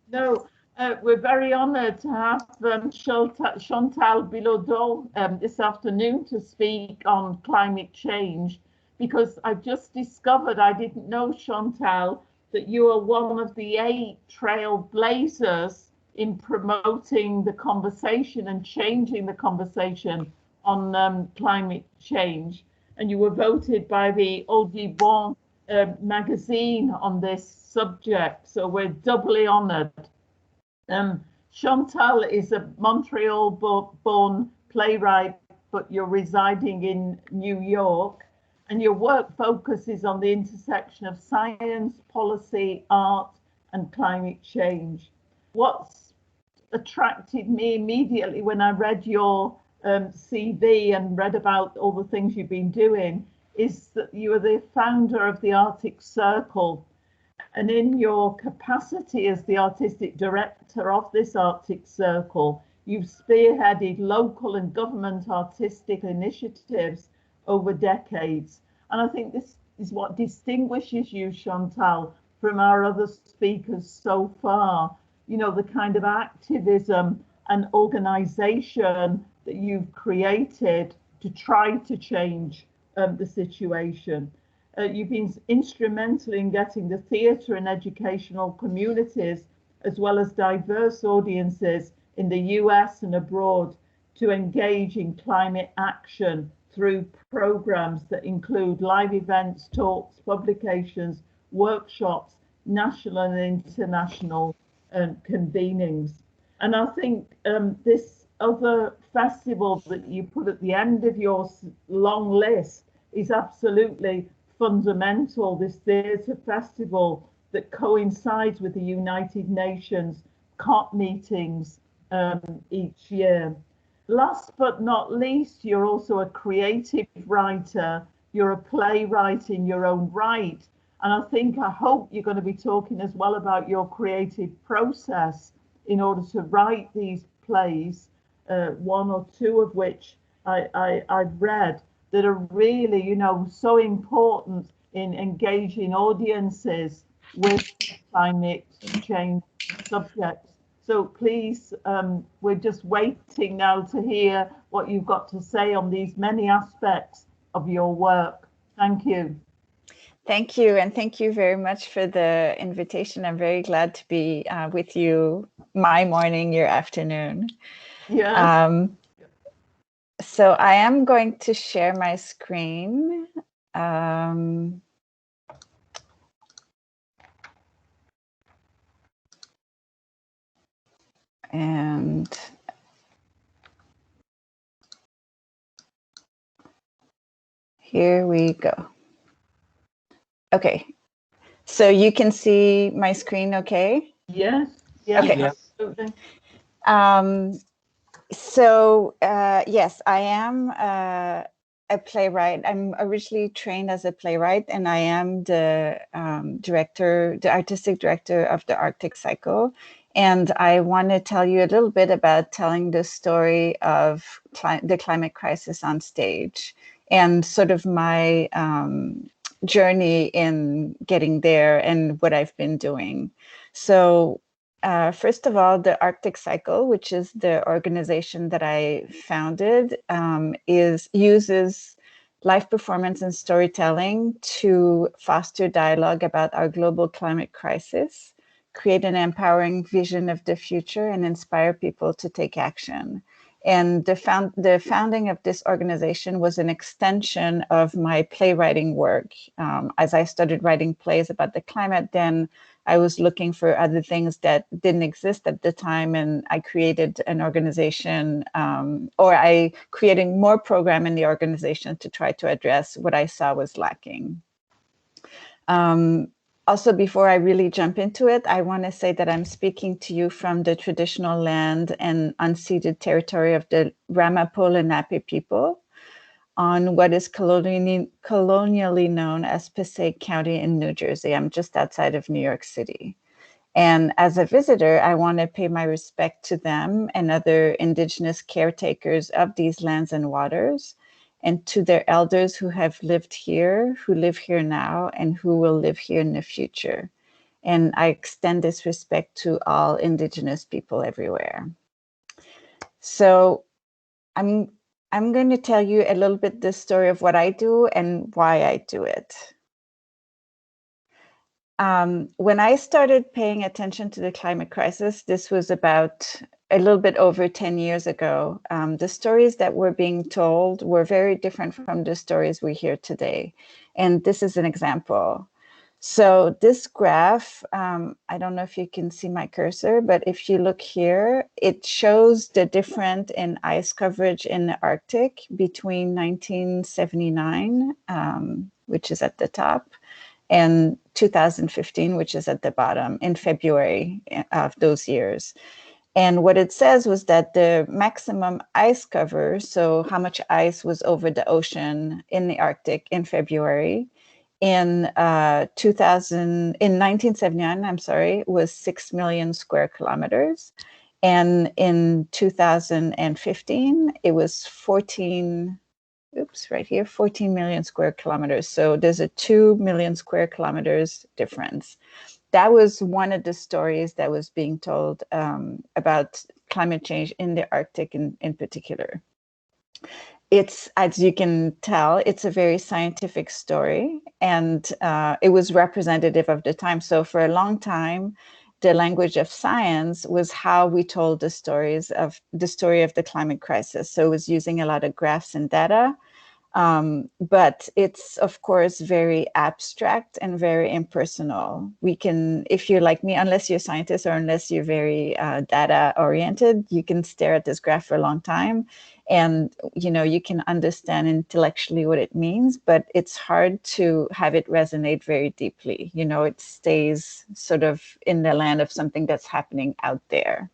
No, we're very honoured to have Chantal Bilodeau this afternoon to speak on climate change, because I've just discovered, I didn't know, Chantal, that you are one of the 8 trailblazers in promoting the conversation and changing the conversation on climate change. And you were voted by the Audubon magazine on this subject, so we're doubly honoured. Chantal is a Montreal-born playwright, but you're residing in New York, and your work focuses on the intersection of science, policy, art, and climate change. What's attracted me immediately when I read your CV and read about all the things you've been doing is that you are the founder of the Arctic Circle. And in your capacity as the artistic director of this Arctic Circle, you've spearheaded local and government artistic initiatives over decades. And I think this is what distinguishes you, Chantal, from our other speakers so far. You know, the kind of activism and organization that you've created to try to change the situation. You've been instrumental in getting the theatre and educational communities, as well as diverse audiences in the US and abroad, to engage in climate action through programs that include live events, talks, publications, workshops, national and international convenings. And I think this other festival that you put at the end of your long list is absolutely fundamental, this theatre festival that coincides with the United Nations COP meetings each year. Last but not least, you're also a creative writer. You're a playwright in your own right. And I hope you're going to be talking as well about your creative process in order to write these plays, one or two of which I've read, that are really, you know, so important in engaging audiences with climate change subjects. So please, we're just waiting now to hear what you've got to say on these many aspects of your work. Thank you. Thank you, and thank you very much for the invitation. I'm very glad to be with you, my morning, your afternoon. Yeah. So I am going to share my screen. And here we go. Okay, so you can see my screen, okay? Yes. Yeah. Okay. Absolutely. Yes, I am a playwright. I'm originally trained as a playwright, and I am the artistic director of the Arctic Cycle. And I want to tell you a little bit about telling the story of the climate crisis on stage and sort of my journey in getting there and what I've been doing. So first of all, the Arctic Cycle, which is the organization that I founded, uses live performance and storytelling to foster dialogue about our global climate crisis, create an empowering vision of the future, and inspire people to take action. And the founding of this organization was an extension of my playwriting work. As I started writing plays about the climate, then I was looking for other things that didn't exist at the time, and I created an organization, or I created more program in the organization to try to address what I saw was lacking. Also, before I really jump into it, I want to say that I'm speaking to you from the traditional land and unceded territory of the Ramapo Lenape people on what is colonially known as Passaic County in New Jersey. I'm just outside of New York City. And as a visitor, I want to pay my respect to them and other indigenous caretakers of these lands and waters, and to their elders who have lived here, who live here now, and who will live here in the future. And I extend this respect to all Indigenous people everywhere. So I'm going to tell you a little bit the story of what I do and why I do it. When I started paying attention to the climate crisis, this was about a little bit over 10 years ago. The stories that were being told were very different from the stories we hear today. And this is an example. So this graph, I don't know if you can see my cursor, but if you look here, it shows the difference in ice coverage in the Arctic between 1979, which is at the top, and 2015, which is at the bottom, in February of those years. And what it says was that the maximum ice cover, so how much ice was over the ocean in the Arctic in February, in 1979, I'm sorry, was 6 million square kilometers. And in 2015, it was 14 million square kilometers. So there's a 2 million square kilometers difference. That was one of the stories that was being told about climate change in the Arctic in particular. It's, as you can tell, it's a very scientific story, and it was representative of the time. So for a long time, the language of science was how we told the story of the climate crisis. So it was using a lot of graphs and data, but it's, of course, very abstract and very impersonal. We can, if you're like me, unless you're a scientist or unless you're very data oriented, you can stare at this graph for a long time and, you know, you can understand intellectually what it means, but it's hard to have it resonate very deeply. You know, it stays sort of in the land of something that's happening out there.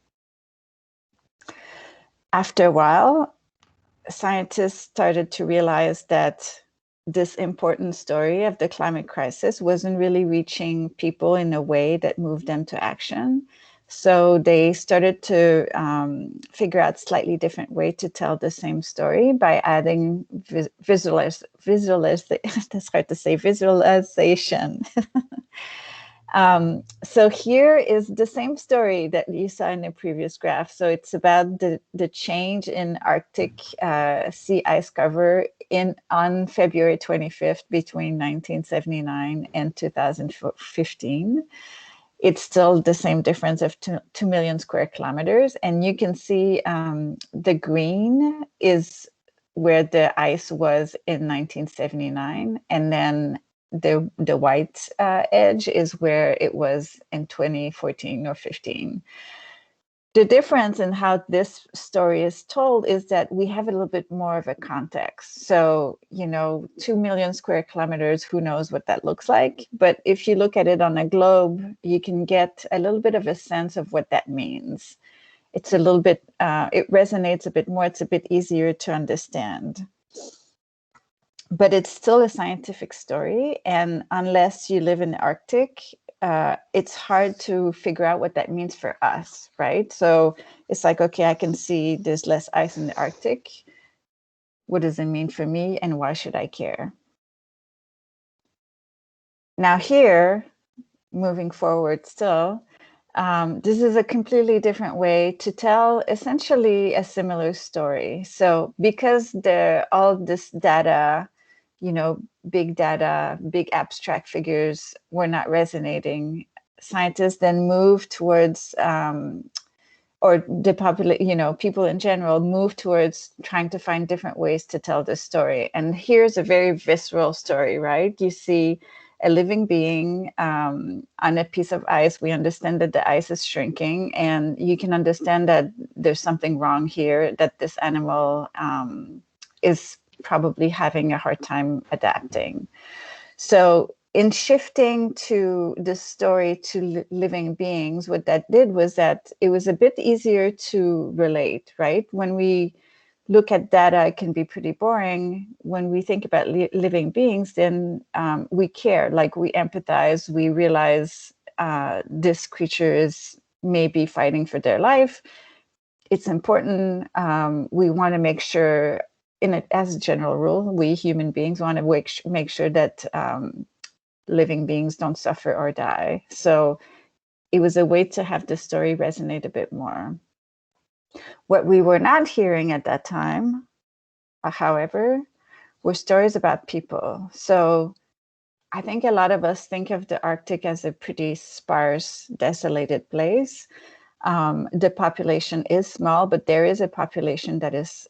After a while, scientists started to realize that this important story of the climate crisis wasn't really reaching people in a way that moved them to action. So they started to figure out slightly different way to tell the same story by adding visualization. So here is the same story that you saw in the previous graph. So it's about the change in Arctic sea ice cover on February 25th between 1979 and 2015. It's still the same difference of 2 million square kilometers. And you can see the green is where the ice was in 1979. And then the white edge is where it was in 2014 or 15. The difference in how this story is told is that we have a little bit more of a context. So, you know, 2 million square kilometers, who knows what that looks like? But if you look at it on a globe, you can get a little bit of a sense of what that means. It's a little bit, it resonates a bit more. It's a bit easier to understand. But it's still a scientific story. And unless you live in the Arctic, it's hard to figure out what that means for us, right? So it's like, okay, I can see there's less ice in the Arctic. What does it mean for me and why should I care? Now here, moving forward still, this is a completely different way to tell essentially a similar story. So because all this data, you know, big data, big abstract figures were not resonating, scientists then moved towards, or the you know, people in general move towards trying to find different ways to tell this story. And here's a very visceral story, right? You see a living being on a piece of ice. We understand that the ice is shrinking, and you can understand that there's something wrong here, that this animal is probably having a hard time adapting. So in shifting to the story to living beings, what that did was that it was a bit easier to relate, right? When we look at data, it can be pretty boring. When we think about living beings, then we care, like we empathize, we realize this creature is maybe fighting for their life. It's important. We want to make sure, as a general rule, we human beings want to make sure that living beings don't suffer or die. So it was a way to have the story resonate a bit more. What we were not hearing at that time, however, were stories about people. So I think a lot of us think of the Arctic as a pretty sparse, desolated place. The population is small, but there is a population that is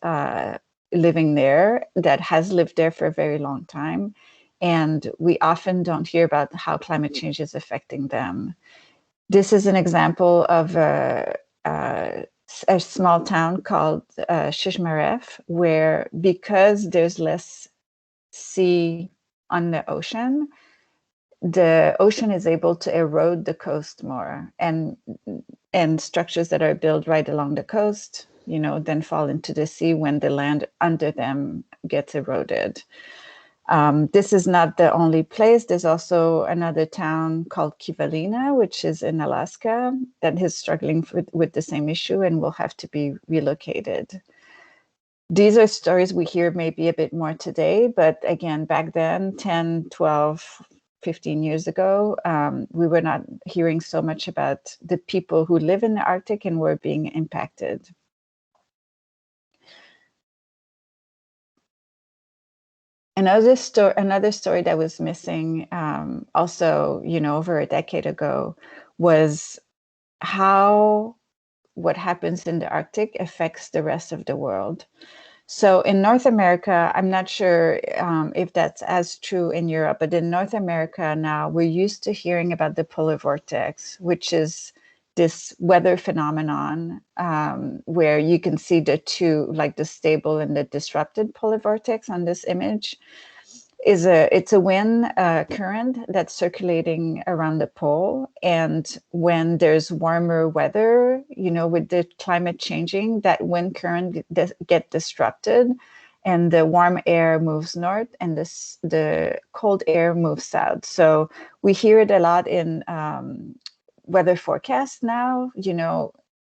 living there, that has lived there for a very long time. And we often don't hear about how climate change is affecting them. This is an example of a small town called Shishmaref, where because there's less sea on the ocean is able to erode the coast more, and structures that are built right along the coast, then fall into the sea when the land under them gets eroded. This is not the only place. There's also another town called Kivalina, which is in Alaska, that is struggling with the same issue and will have to be relocated. These are stories we hear maybe a bit more today, but again, back then, 10, 12, 15 years ago, we were not hearing so much about the people who live in the Arctic and were being impacted. Another story that was missing also, over a decade ago, was how what happens in the Arctic affects the rest of the world. So in North America, I'm not sure if that's as true in Europe, but in North America now, we're used to hearing about the polar vortex, which is this weather phenomenon where you can see the two, like the stable and the disrupted polar vortex on this image. It's a wind current that's circulating around the pole, and when there's warmer weather, with the climate changing, that wind current get disrupted, and the warm air moves north, and the cold air moves south. So we hear it a lot in weather forecasts now.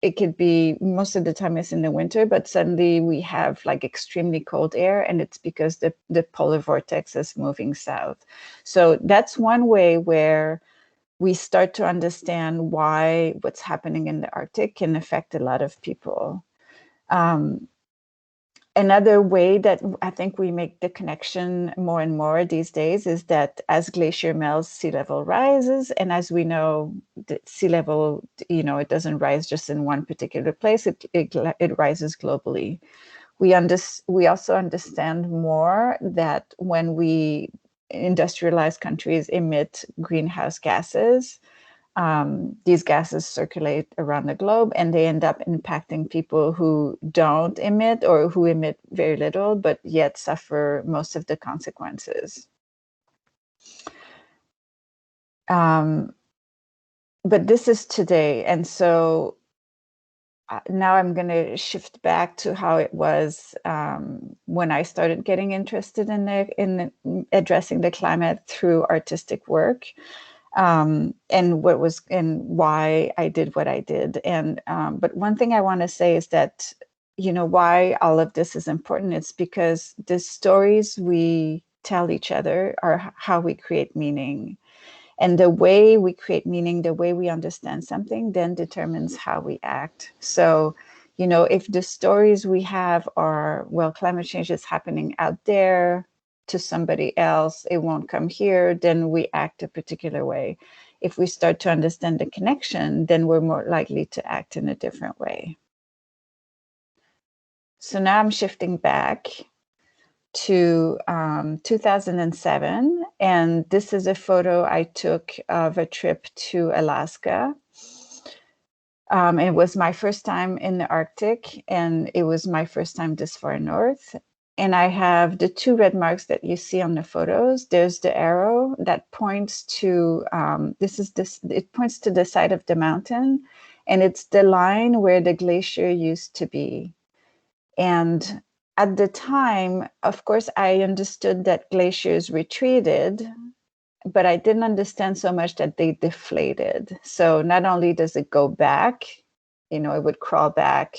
It could be, most of the time it's in the winter, but suddenly we have like extremely cold air, and it's because the polar vortex is moving south. So that's one way where we start to understand why what's happening in the Arctic can affect a lot of people. Another way that I think we make the connection more and more these days is that as glacier melts, sea level rises. And as we know, the sea level, it doesn't rise just in one particular place, it rises globally. We also understand more that when industrialized countries emit greenhouse gases, these gases circulate around the globe, and they end up impacting people who don't emit or who emit very little, but yet suffer most of the consequences. But this is today. And so now I'm going to shift back to how it was when I started getting interested in addressing the climate through artistic work. And why I did what I did. But one thing I want to say is that, why all of this is important. It's because the stories we tell each other are how we create meaning. And the way we create meaning, the way we understand something, then determines how we act. So, if the stories we have are, well, climate change is happening out there, to somebody else, it won't come here, then we act a particular way. If we start to understand the connection, then we're more likely to act in a different way. So now I'm shifting back to 2007, and this is a photo I took of a trip to Alaska. It was my first time in the Arctic, and it was my first time this far north. And I have the two red marks that you see on the photos. There's the arrow that points to, it points to the side of the mountain, and it's the line where the glacier used to be. And at the time, of course, I understood that glaciers retreated, but I didn't understand so much that they deflated. So not only does it go back, it would crawl back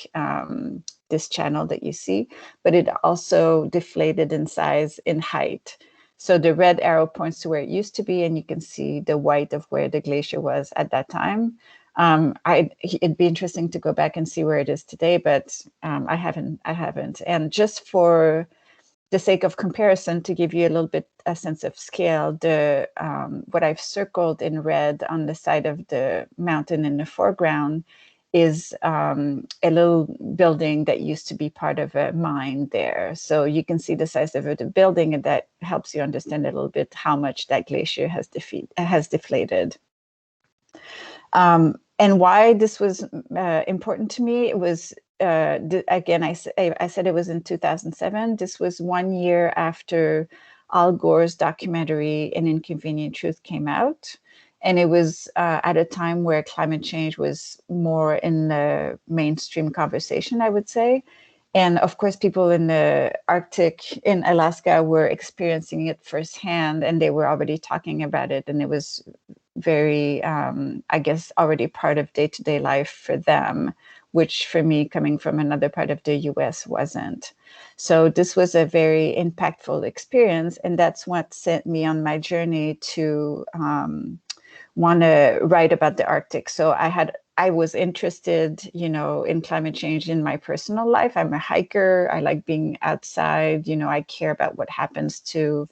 this channel that you see, but it also deflated in size, in height. So the red arrow points to where it used to be, and you can see the white of where the glacier was at that time. It'd be interesting to go back and see where it is today, but I haven't. And just for the sake of comparison, to give you a little bit a sense of scale, the what I've circled in red on the side of the mountain in the foreground is a little building that used to be part of a mine there. So you can see the size of the building, and that helps you understand a little bit how much that glacier has deflated. And why this was important to me, it was, again, I said it was in 2007. This was 1 year after Al Gore's documentary, An Inconvenient Truth, came out. And it was at a time where climate change was more in the mainstream conversation, I would say. And of course, people in the Arctic, in Alaska, were experiencing it firsthand, and they were already talking about it. And it was very, I guess, already part of day-to-day life for them, which for me, coming from another part of the US, wasn't. So this was a very impactful experience. And that's what sent me on my journey to want to write about the Arctic. So I was interested, in climate change in my personal life. I'm a hiker. I like being outside. I care about what happens to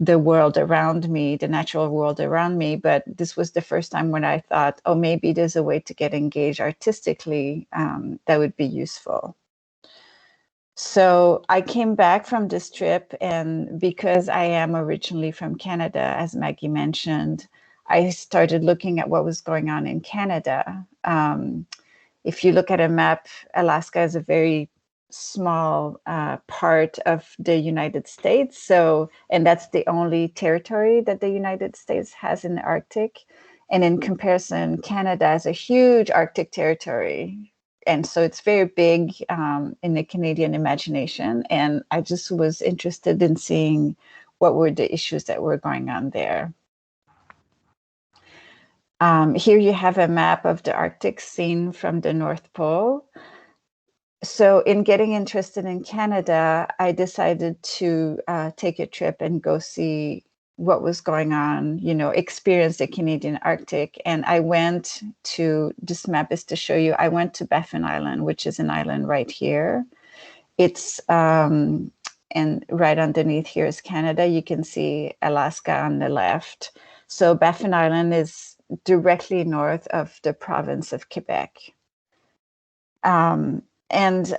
the world around me, the natural world around me. But this was the first time when I thought, oh, maybe there's a way to get engaged artistically that would be useful. So I came back from this trip, and because I am originally from Canada, as Maggie mentioned, I started looking at what was going on in Canada. If you look at a map, Alaska is a very small part of the United States. So, and that's the only territory that the United States has in the Arctic. And in comparison, Canada has a huge Arctic territory. And so it's very big in the Canadian imagination. And I just was interested in seeing what were the issues that were going on there. Here you have a map of the Arctic seen from the North Pole. So in getting interested in Canada, I decided to take a trip and go see what was going on, experience the Canadian Arctic. And I went to, this map is to show you, I went to Baffin Island, which is an island right here. It's, and right underneath here is Canada. You can see Alaska on the left. So Baffin Island is directly north of the province of Quebec. And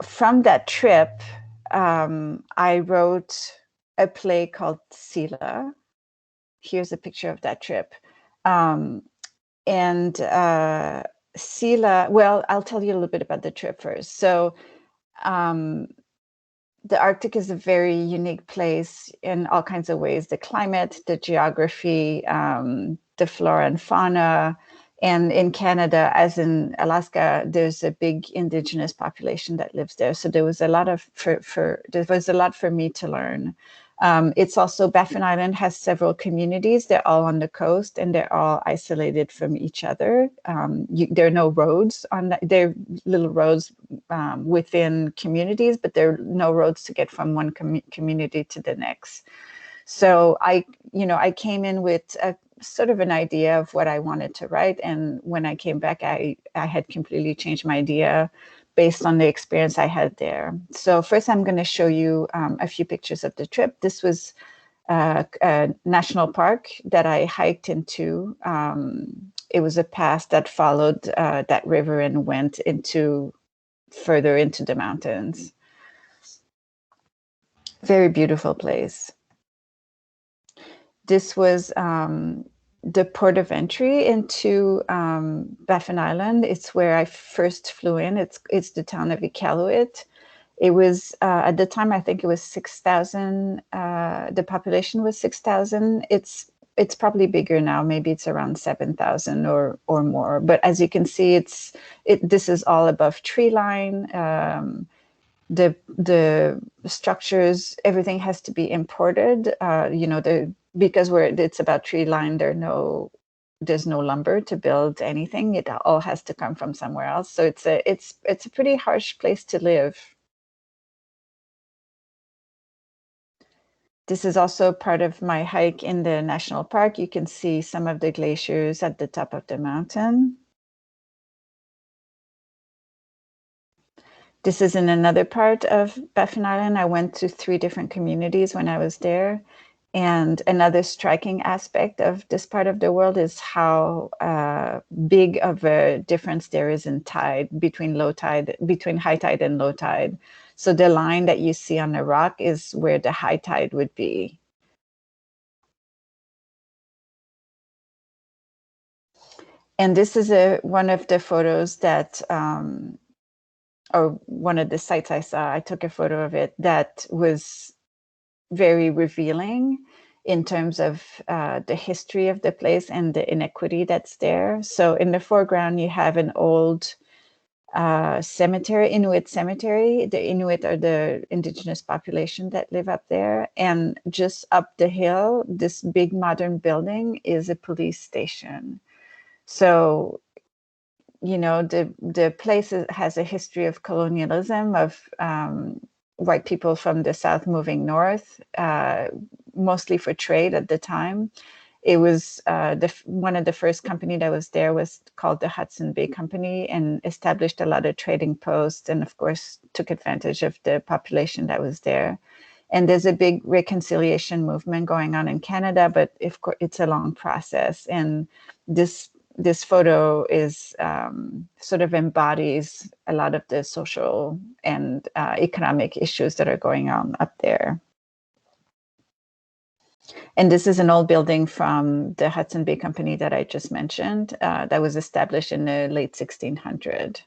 from that trip, I wrote a play called Sila. Here's a picture of that trip. Sila, well, I'll tell you a little bit about the trip first. So the Arctic is a very unique place in all kinds of ways: the climate, the geography, the flora and fauna. And in Canada, as in Alaska, there's a big indigenous population that lives there. So there was a lot for me to learn. It's also, Baffin Island has several communities. They're all on the coast, and they're all isolated from each other. There are no roads there are little roads within communities, but there are no roads to get from one community to the next. So I came in with a sort of an idea of what I wanted to write. And when I came back, I had completely changed my idea based on the experience I had there. So first, I'm going to show you a few pictures of the trip. This was a national park that I hiked into. It was a path that followed that river and went further into the mountains. Very beautiful place. This was the port of entry into Baffin Island. It's where I first flew in. It's the town of Iqaluit. It was, at the time, I think it was 6,000. The population was 6,000. It's probably bigger now. Maybe it's around 7,000 or more. But as you can see, this is all above tree line. The structures, everything has to be imported. Because it's about tree line, there's no lumber to build anything. It all has to come from somewhere else. So it's a pretty harsh place to live. This is also part of my hike in the national park. You can see some of the glaciers at the top of the mountain. This is in another part of Baffin Island. I went to 3 different communities when I was there. And another striking aspect of this part of the world is how big of a difference there is in tide between high tide and low tide. So the line that you see on the rock is where the high tide would be. And this is one of the photos that, or one of the sites I saw, I took a photo of it that was very revealing in terms of the history of the place and the inequity that's there. So in the foreground, you have an old cemetery, Inuit cemetery. The Inuit are the indigenous population that live up there. And just up the hill, this big modern building is a police station. So, you know, the place has a history of colonialism, of white people from the South moving north, mostly for trade at the time. It was one of the first company that was there was called the Hudson Bay Company, and established a lot of trading posts, and of course took advantage of the population that was there. And there's a big reconciliation movement going on in Canada, but of course it's a long process. And this photo is sort of embodies a lot of the social and economic issues that are going on up there. And this is an old building from the Hudson Bay Company that I just mentioned, that was established in the late 1600s.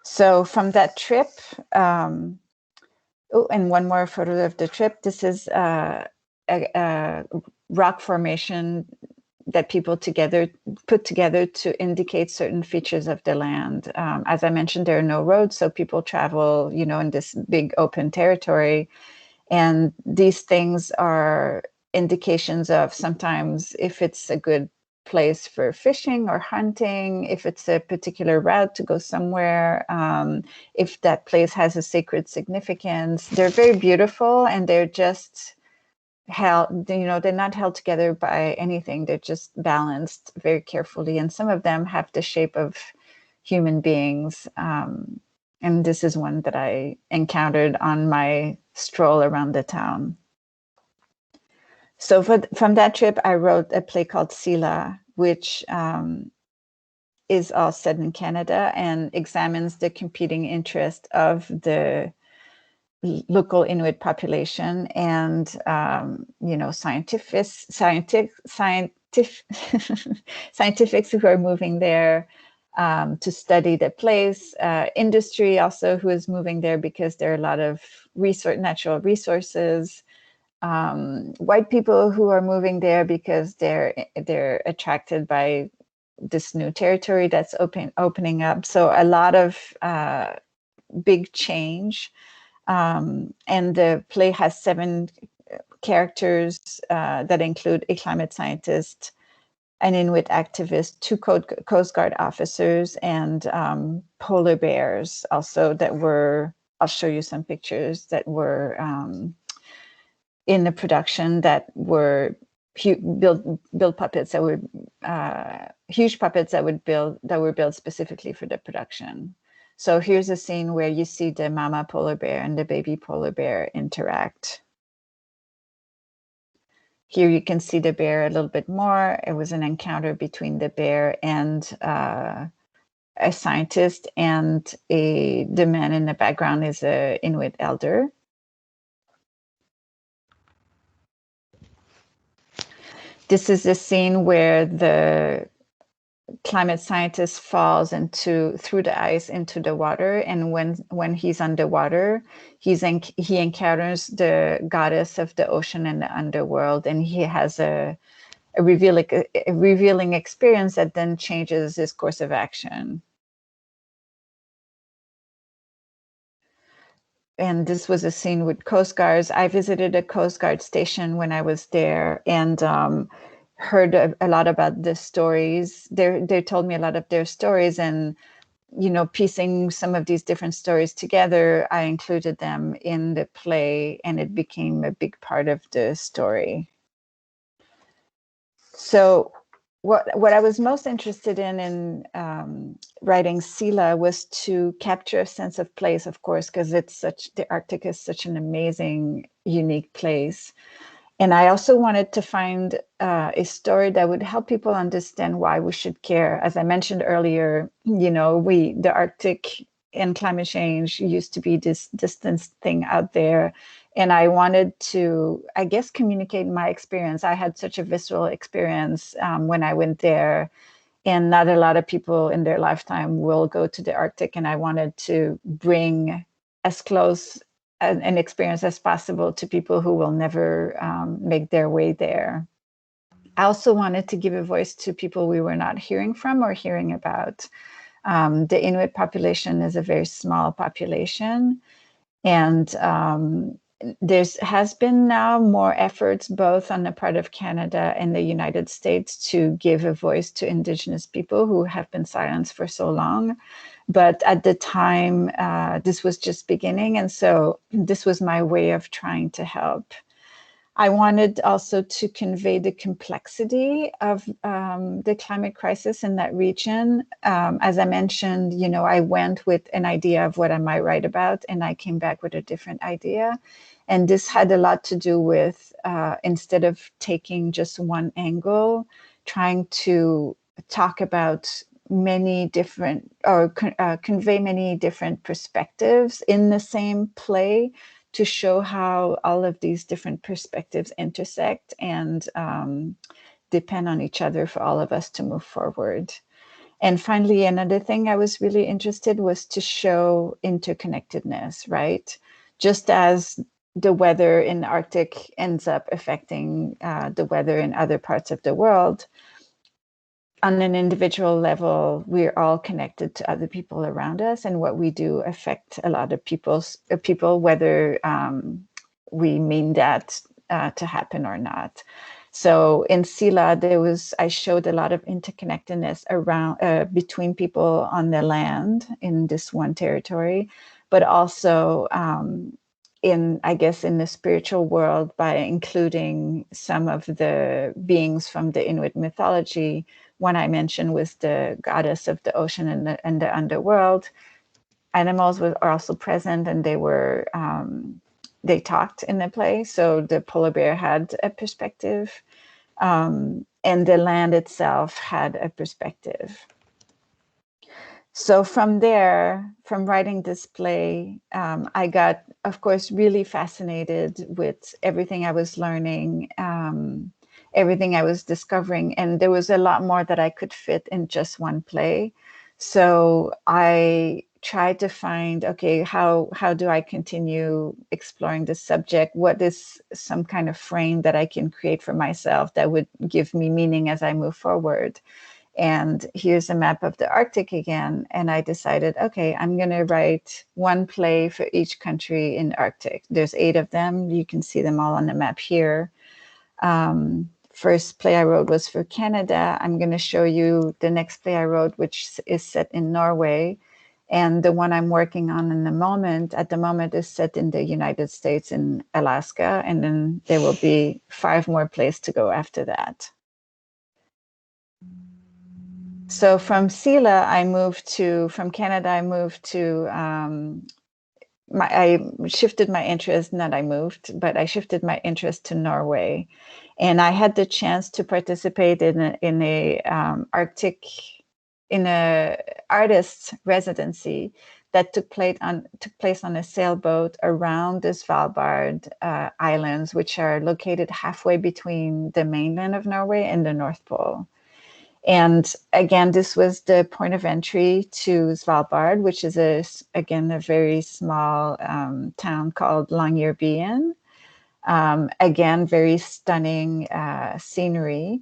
So from that trip, oh, and one more photo of the trip. This is a rock formation that people put together to indicate certain features of the land. As I mentioned, there are no roads, so people travel, you know, in this big open territory. And these things are indications of sometimes if it's a good place for fishing or hunting, if it's a particular route to go somewhere, if that place has a sacred significance. They're very beautiful, and they're just held, you know, they're not held together by anything. They're just balanced very carefully. And some of them have the shape of human beings. And this is one that I encountered on my stroll around the town. So from that trip, I wrote a play called Sila, which is all set in Canada and examines the competing interest of the local Inuit population and, you know, scientists who are moving there to study the place, industry also who is moving there because there are a lot of natural resources, white people who are moving there because they're attracted by this new territory that's opening up. So a lot of big change. And the play has 7 characters that include a climate scientist, an Inuit activist, 2 Coast Guard officers, and polar bears also that were, I'll show you some pictures that were in the production that were build puppets that were huge puppets that were built specifically for the production. So here's a scene where you see the mama polar bear and the baby polar bear interact. Here you can see the bear a little bit more. It was an encounter between the bear and a scientist, and the man in the background is an Inuit elder. This is the scene where the climate scientist falls through the ice into the water, and when he's underwater, he encounters the goddess of the ocean and the underworld, and he has a revealing experience that then changes his course of action. And this was a scene with Coast Guards. I visited a Coast Guard station when I was there, and heard a lot about the stories. They told me a lot of their stories, and piecing some of these different stories together, I included them in the play, and it became a big part of the story. So what I was most interested in writing Sila was to capture a sense of place, of course, because the Arctic is such an amazing, unique place. And I also wanted to find a story that would help people understand why we should care. As I mentioned earlier, the Arctic and climate change used to be this distant thing out there. And I wanted to, I guess, communicate my experience. I had such a visceral experience when I went there, and not a lot of people in their lifetime will go to the Arctic. And I wanted to bring as close an experience as possible to people who will never make their way there. I also wanted to give a voice to people we were not hearing from or hearing about. The Inuit population is a very small population, and there has been now more efforts both on the part of Canada and the United States to give a voice to Indigenous people who have been silenced for so long. But at the time, this was just beginning. And so this was my way of trying to help. I wanted also to convey the complexity of the climate crisis in that region. As I mentioned, I went with an idea of what I might write about, and I came back with a different idea. And this had a lot to do with, instead of taking just one angle, trying to talk about many different, or convey many different perspectives in the same play, to show how all of these different perspectives intersect and depend on each other for all of us to move forward. And finally, another thing I was really interested was to show interconnectedness, right? Just as the weather in the Arctic ends up affecting the weather in other parts of the world, on an individual level, we're all connected to other people around us, and what we do affect a lot of people, whether we mean that to happen or not. So in Sila, I showed a lot of interconnectedness around between people on the land in this one territory, but also in the spiritual world, by including some of the beings from the Inuit mythology. One I mentioned was the goddess of the ocean and the underworld. Animals were also present, and they talked in the play. So the polar bear had a perspective, and the land itself had a perspective. So from there, from writing this play, I got, of course, really fascinated with everything I was learning, everything I was discovering, and there was a lot more that I could fit in just one play. So I tried to find, okay, how do I continue exploring this subject? What is some kind of frame that I can create for myself that would give me meaning as I move forward? And here's a map of the Arctic again. And I decided, okay, I'm going to write one play for each country in the Arctic. There's 8 of them. You can see them all on the map here. First play I wrote was for Canada. I'm going to show you the next play I wrote, which is set in Norway. And the one I'm working on at the moment is set in the United States, in Alaska. And then there will be 5 more plays to go after that. So from Sila, from Canada, I moved to, I shifted my interest, I shifted my interest to Norway. And I had the chance to participate in a artist's residency that took place on a sailboat around the Svalbard Islands, which are located halfway between the mainland of Norway and the North Pole. And again, this was the point of entry to Svalbard, which is a very small town called Longyearbyen. Again, very stunning scenery.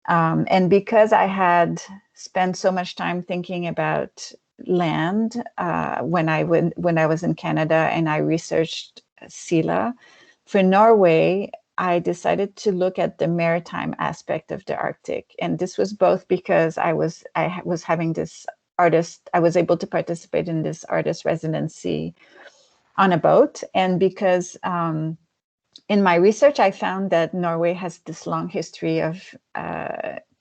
And because I had spent so much time thinking about land when I was in Canada and I researched Sila, for Norway, I decided to look at the maritime aspect of the Arctic. And this was both because I was having this I was able to participate in this artist residency on a boat. And because in my research, I found that Norway has this long history of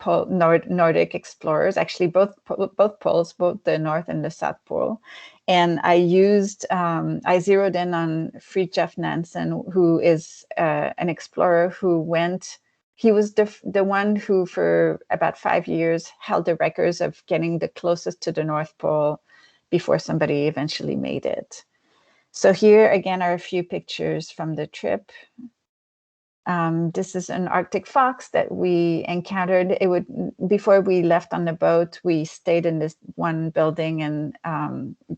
Nordic explorers, actually both poles, both the North and the South Pole. And I zeroed in on Fridtjof Nansen, who is an explorer who he was the one who for about 5 years held the records of getting the closest to the North Pole before somebody eventually made it. So here again are a few pictures from the trip. This is an Arctic fox that we encountered. Before we left on the boat, we stayed in this one building and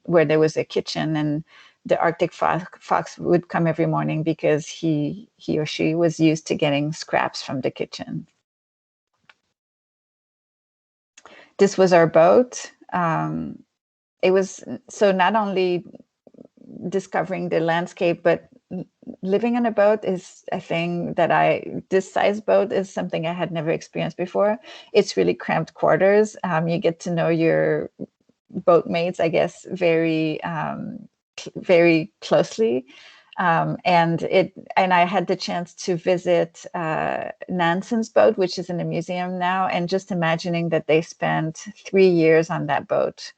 where there was a kitchen, and the Arctic fox would come every morning because he or she was used to getting scraps from the kitchen. This was our boat. It was so not only discovering the landscape, but living on a boat is a thing that this size boat is something I had never experienced before. It's really cramped quarters. You get to know your boatmates, I guess, very, very closely. And I had the chance to visit Nansen's boat, which is in a museum now, and just imagining that they spent 3 years on that boat,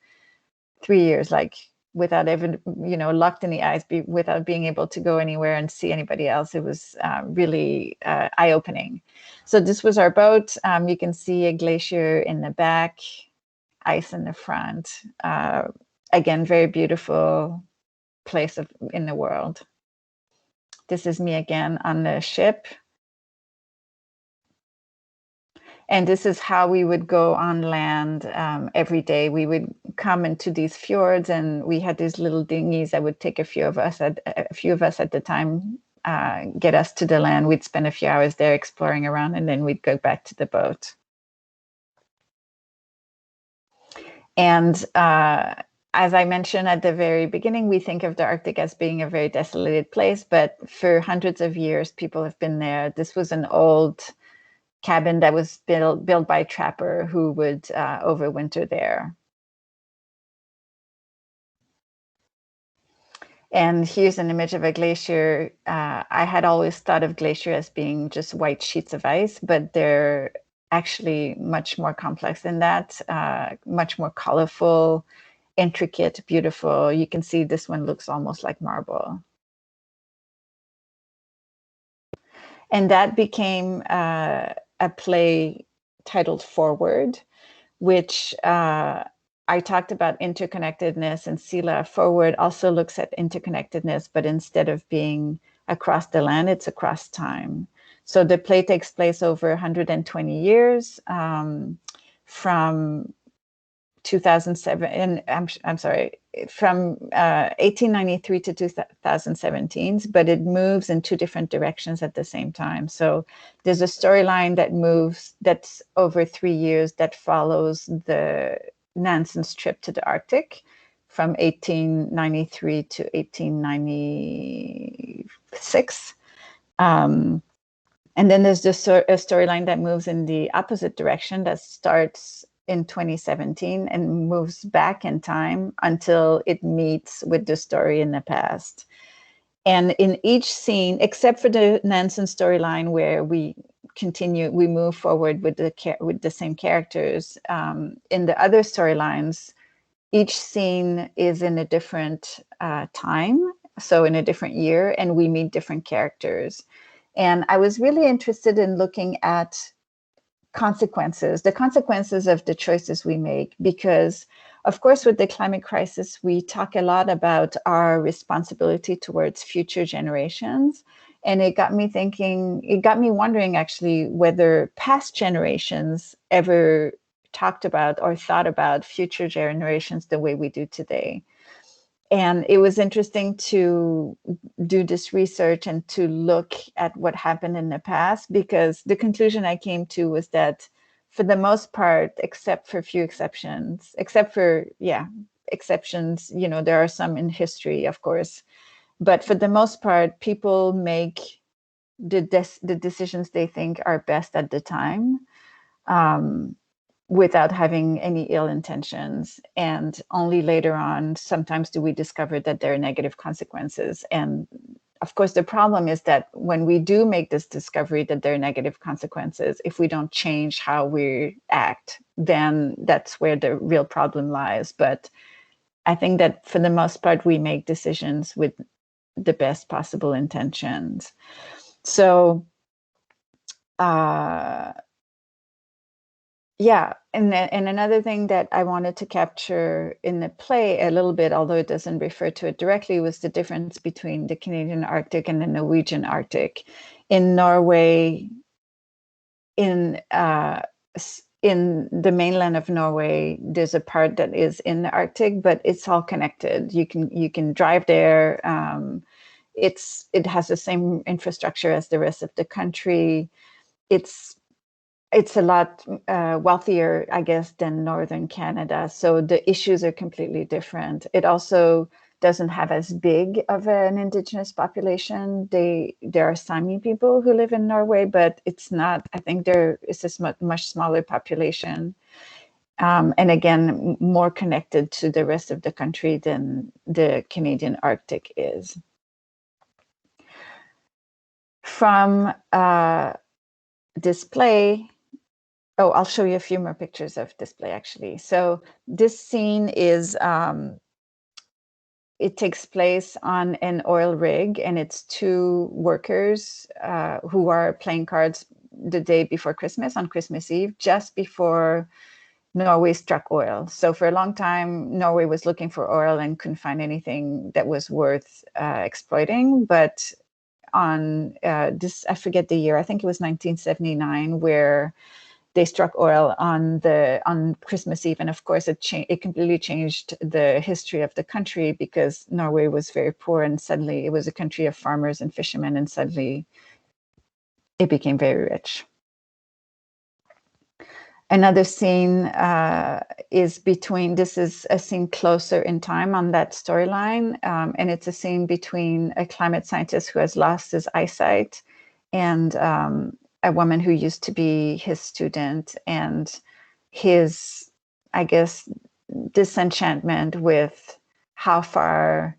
3 years, like without even, locked in the ice, without being able to go anywhere and see anybody else. It was really eye-opening. So this was our boat. You can see a glacier in the back, ice in the front. Again, very beautiful place in the world. This is me again on the ship. And this is how we would go on land every day. We would come into these fjords, and we had these little dinghies that would take a few of us at the time, get us to the land. We'd spend a few hours there exploring around, and then we'd go back to the boat. And as I mentioned at the very beginning, we think of the Arctic as being a very desolated place, but for hundreds of years, people have been there. This was an old cabin that was built by a trapper who would overwinter there. And here's an image of a glacier. I had always thought of glacier as being just white sheets of ice, but they're actually much more complex than that, much more colorful, intricate, beautiful. You can see this one looks almost like marble. And that became a play titled Forward, which I talked about interconnectedness, and Sila Forward also looks at interconnectedness, but instead of being across the land, it's across time. So the play takes place over 120 years, from 2007, and I'm sorry, from 1893 to 2017, but it moves in 2 different directions at the same time. So there's a storyline that's over 3 years that follows the Nansen's trip to the Arctic from 1893 to 1896. And then there's just a storyline that moves in the opposite direction that starts in 2017 and moves back in time until it meets with the story in the past. And in each scene, except for the Nansen storyline where we move forward with the same characters, in the other storylines, each scene is in a different time, so in a different year, and we meet different characters. And I was really interested in looking at the consequences of the choices we make, because of course with the climate crisis we talk a lot about our responsibility towards future generations, and it got me wondering actually whether past generations ever talked about or thought about future generations the way we do today. And it was interesting to do this research and to look at what happened in the past, because the conclusion I came to was that for the most part, except for a few exceptions, exceptions, there are some in history, of course, but for the most part, people make the decisions they think are best at the time. without having any ill intentions. And only later on, sometimes do we discover that there are negative consequences. And of course, the problem is that when we do make this discovery that there are negative consequences, if we don't change how we act, then that's where the real problem lies. But I think that for the most part, we make decisions with the best possible intentions. So, yeah, and another thing that I wanted to capture in the play a little bit, although it doesn't refer to it directly, was the difference between the Canadian Arctic and the Norwegian Arctic. In Norway, in the mainland of Norway, there's a part that is in the Arctic, but it's all connected. You can drive there. It has the same infrastructure as the rest of the country. It's a lot wealthier, I guess, than northern Canada. So the issues are completely different. It also doesn't have as big of an indigenous population. There are Sami people who live in Norway, but it's not, I think it's a much smaller population. And again, more connected to the rest of the country than the Canadian Arctic is. From display, oh, I'll show you a few more pictures of display actually. So this scene is, it takes place on an oil rig, and it's two workers who are playing cards the day before Christmas, on Christmas Eve, just before Norway struck oil. So for a long time, Norway was looking for oil and couldn't find anything that was worth exploiting. But on this, I forget the year, I think it was 1979, where they struck oil on Christmas Eve, and of course it completely changed the history of the country, because Norway was very poor, and suddenly it was a country of farmers and fishermen, and suddenly it became very rich. Another scene is between, this is a scene closer in time on that storyline, and it's a scene between a climate scientist who has lost his eyesight and a woman who used to be his student, and his, I guess, disenchantment with how far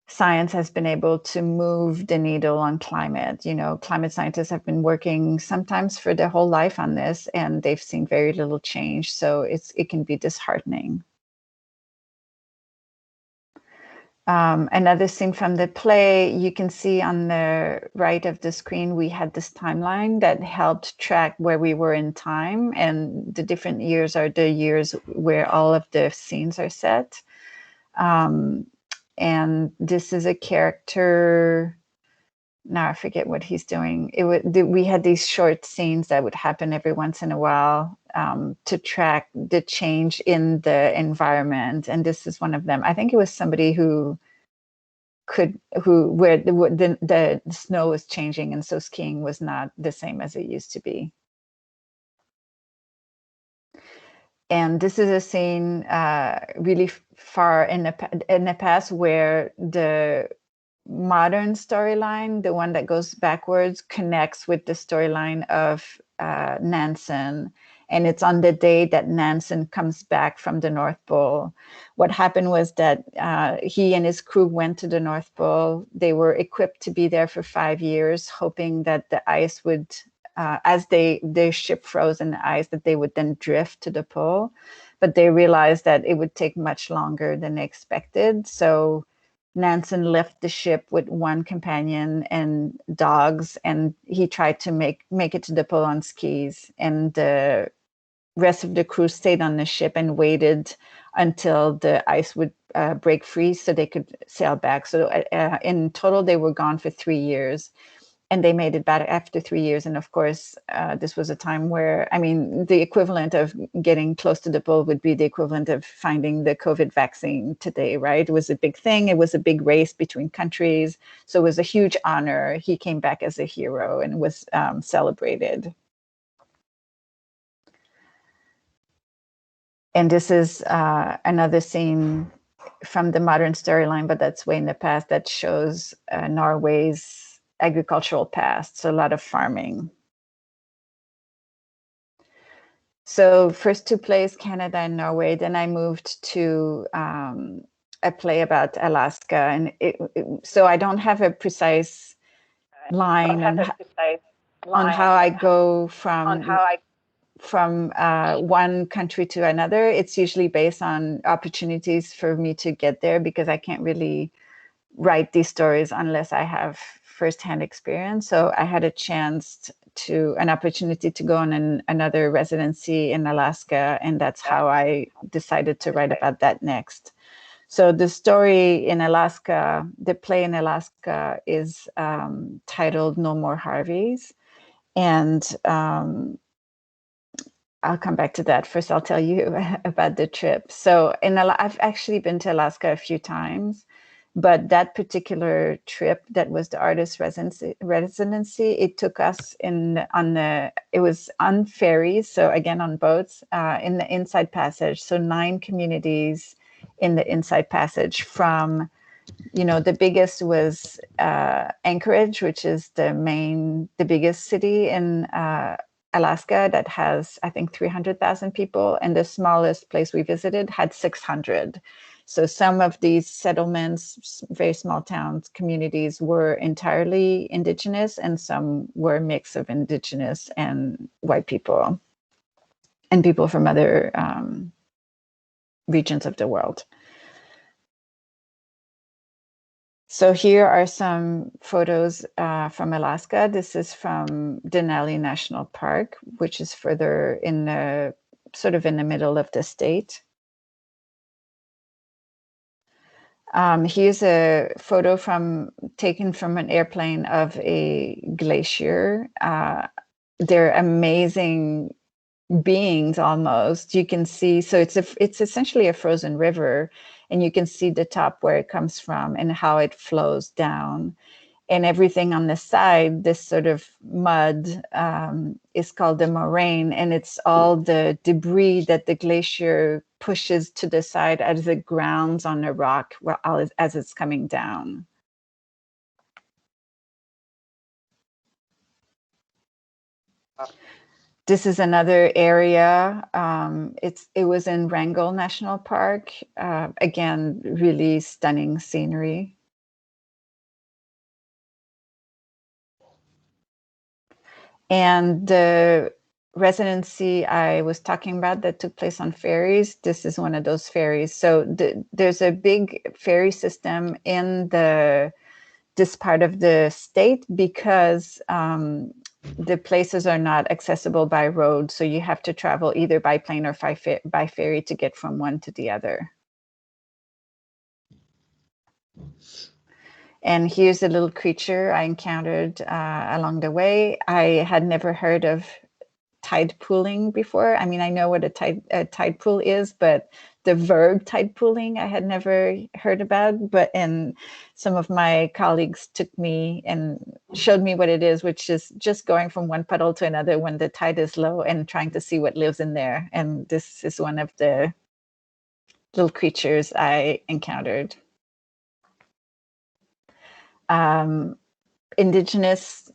science has been able to move the needle on climate. You know, climate scientists have been working sometimes for their whole life on this, and they've seen very little change. So it can be disheartening. Another scene from the play, you can see on the right of the screen, we had this timeline that helped track where we were in time, and the different years are the years where all of the scenes are set. And this is a character, now I forget what he's doing. We had these short scenes that would happen every once in a while to track the change in the environment, and this is one of them. I think it was somebody where the snow was changing, and so skiing was not the same as it used to be. And this is a scene really far in the past, where the modern storyline, the one that goes backwards, connects with the storyline of Nansen. And it's on the day that Nansen comes back from the North Pole. What happened was that he and his crew went to the North Pole. They were equipped to be there for 5 years, hoping that the ice would, as their ship froze in the ice, that they would then drift to the pole. But they realized that it would take much longer than they expected. So Nansen left the ship with one companion and dogs, and he tried to make it to the pole on skis. And the rest of the crew stayed on the ship and waited until the ice would break free so they could sail back. So in total, they were gone for 3 years. And they made it back after 3 years. And of course, this was a time where, I mean, the equivalent of getting close to the pole would be the equivalent of finding the COVID vaccine today, right? It was a big thing. It was a big race between countries. So it was a huge honor. He came back as a hero and was celebrated. And this is another scene from the modern storyline, but that's way in the past, that shows Norway's agricultural past, so a lot of farming. So first two plays, Canada and Norway. Then I moved to a play about Alaska, and so I don't have a precise line on how I go from one country to another. It's usually based on opportunities for me to get there, because I can't really write these stories unless I have firsthand experience. So I had an opportunity to go on another residency in Alaska, and that's how I decided to write about that next. So the story in Alaska, the play in Alaska, is titled No More Harveys. And I'll come back to that. First, I'll tell you about the trip. So I've actually been to Alaska a few times, but that particular trip, that was the artist residency, it took us it was on ferries, so again on boats, in the Inside Passage. So 9 communities in the Inside Passage, from, the biggest was Anchorage, which is the biggest city in Alaska, that has, I think, 300,000 people, and the smallest place we visited had 600. So some of these settlements, very small towns, communities, were entirely indigenous, and some were a mix of indigenous and white people and people from other regions of the world. So here are some photos from Alaska. This is from Denali National Park, which is further in the middle of the state. Here's a photo taken from an airplane of a glacier. They're amazing beings almost. You can see, so it's essentially a frozen river, and you can see the top where it comes from and how it flows down. And everything on the side, this sort of mud, is called the moraine, and it's all the debris that the glacier pushes to the side as it grounds on the rock as it's coming down. This is another area. It was in Wrangell National Park. Again, really stunning scenery. And the residency I was talking about that took place on ferries, this is one of those ferries. So there's a big ferry system in this part of the state, because the places are not accessible by road. So you have to travel either by plane or by ferry to get from one to the other. And here's a little creature I encountered along the way. I had never heard of tide pooling before. I mean, I know what a tide pool is, but the verb tide pooling I had never heard about. And some of my colleagues took me and showed me what it is, which is just going from one puddle to another when the tide is low and trying to see what lives in there. And this is one of the little creatures I encountered. Indigenous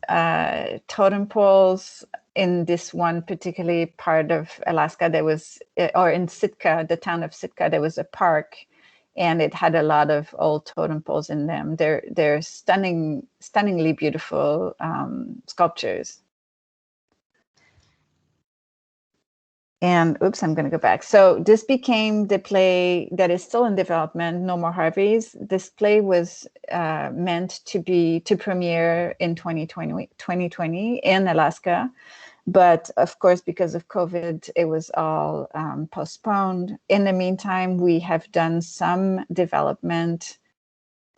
totem poles in this one particularly part of Alaska. There was, or in Sitka, the town of Sitka, there was a park, and it had a lot of old totem poles in them. They're stunningly beautiful sculptures. And oops, I'm going to go back. So this became the play that is still in development, No More Harveys. This play was meant to premiere in 2020 in Alaska. But of course, because of COVID, it was all postponed. In the meantime, we have done some development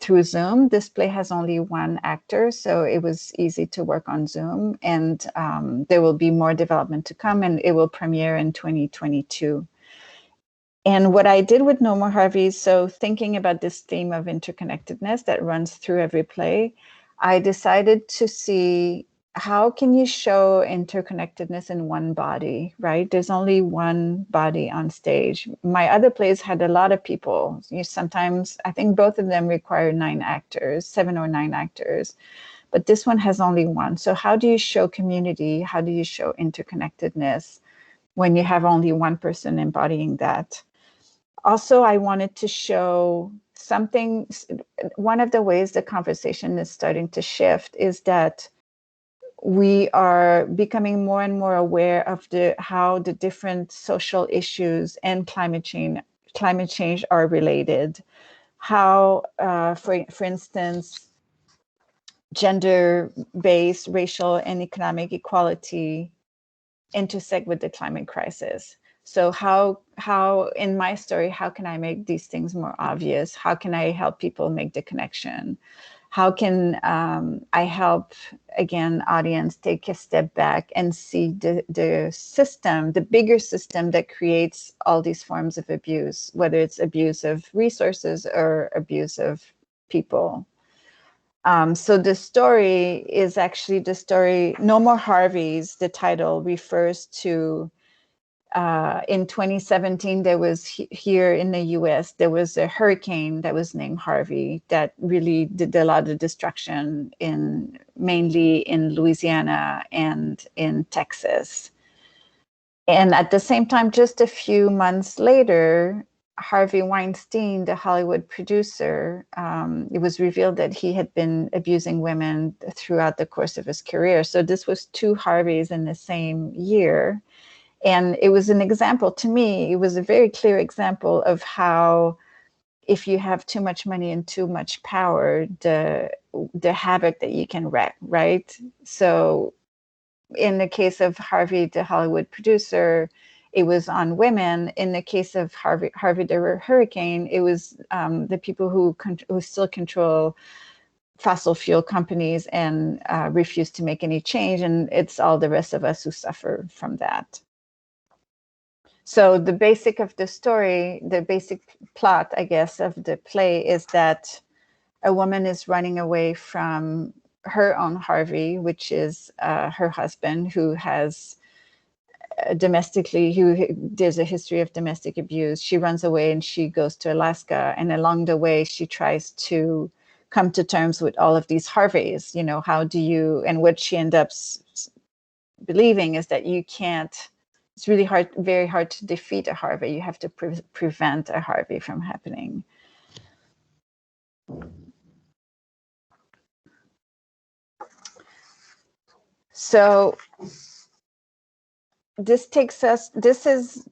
through Zoom. This play has only one actor, so it was easy to work on Zoom. And there will be more development to come, and it will premiere in 2022. And what I did with No More Harveys, so thinking about this theme of interconnectedness that runs through every play, I decided to see, how can you show interconnectedness in one body, right? There's only one body on stage. My other plays had a lot of people. Sometimes, I think both of them require 7 or 9 actors, but this one has only one. So how do you show community? How do you show interconnectedness when you have only one person embodying that. Also, I wanted to show something. One of the ways the conversation is starting to shift is that we are becoming more and more aware of how the different social issues and climate change are related. How, for instance, gender-based racial and economic equality intersect with the climate crisis. So how in my story, how can I make these things more obvious? How can I help people make the connection? How can I help, again, audience take a step back and see the system, the bigger system that creates all these forms of abuse, whether it's abuse of resources or abuse of people. So the story is actually the story, No More Harveys. The title refers to, in 2017, there was here in the US, there was a hurricane that was named Harvey that really did a lot of destruction mainly in Louisiana and in Texas. And at the same time, just a few months later, Harvey Weinstein, the Hollywood producer, it was revealed that he had been abusing women throughout the course of his career. So this was two Harveys in the same year. And it was an example, to me, it was a very clear example of how, if you have too much money and too much power, the havoc that you can wreak, right? So in the case of Harvey, the Hollywood producer, it was on women. In the case of Harvey the hurricane, it was the people who still control fossil fuel companies and refuse to make any change. And it's all the rest of us who suffer from that. So the basic of the story, the basic plot, I guess, of the play is that a woman is running away from her own Harvey, which is her husband, who has there's a history of domestic abuse. She runs away and she goes to Alaska. And along the way, she tries to come to terms with all of these Harveys. You know, and what she ends up believing is that you can't, it's really hard, very hard to defeat a Harvey. You have to prevent a Harvey from happening. So this is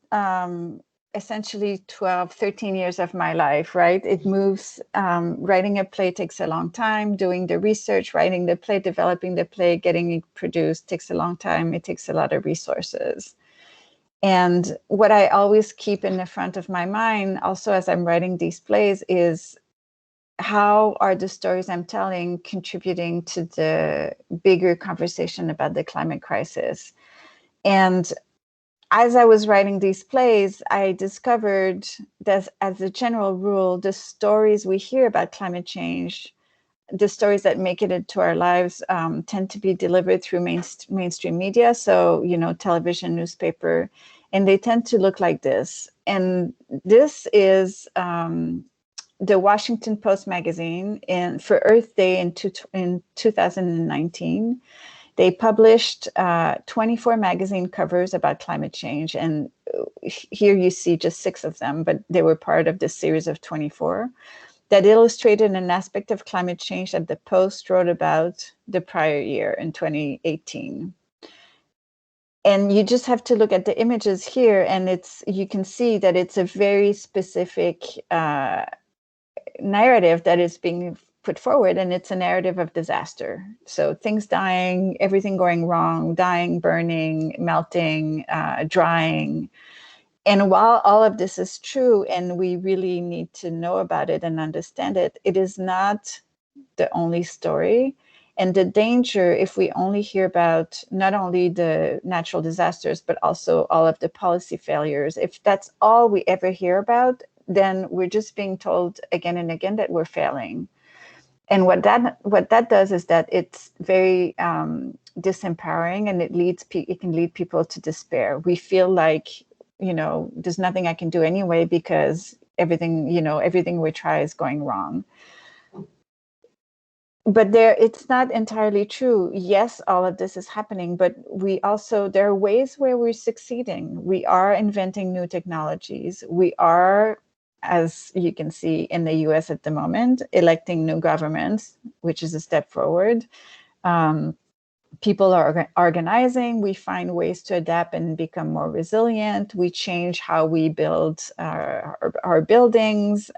essentially 12, 13 years of my life, right? It moves, writing a play takes a long time, doing the research, writing the play, developing the play, getting it produced takes a long time. It takes a lot of resources. And what I always keep in the front of my mind, also as I'm writing these plays, is how are the stories I'm telling contributing to the bigger conversation about the climate crisis? And as I was writing these plays, I discovered that, as a general rule, the stories we hear about climate change, the stories that make it into our lives, tend to be delivered through mainstream media. So, you know, television, newspaper, and they tend to look like this. And this is the Washington Post magazine for Earth Day in 2019. They published 24 magazine covers about climate change. And here you see just 6 of them, but they were part of this series of 24 that illustrated an aspect of climate change that the Post wrote about the prior year in 2018. And you just have to look at the images here, and you can see that it's a very specific narrative that is being put forward, and it's a narrative of disaster. So things dying, everything going wrong, dying, burning, melting, drying. And while all of this is true, and we really need to know about it and understand it, it is not the only story. And the danger, if we only hear about not only the natural disasters, but also all of the policy failures, if that's all we ever hear about, then we're just being told again and again that we're failing. And what that does is that it's very disempowering, and it can lead people to despair. We feel like, you know, there's nothing I can do anyway because everything we try is going wrong. but it's not entirely true. Yes, all of this is happening, but there are ways where we're succeeding. We are inventing new technologies. We are, as you can see in the US at the moment, electing new governments, which is a step forward. People are organizing. We find ways to adapt and become more resilient. We change how we build our buildings.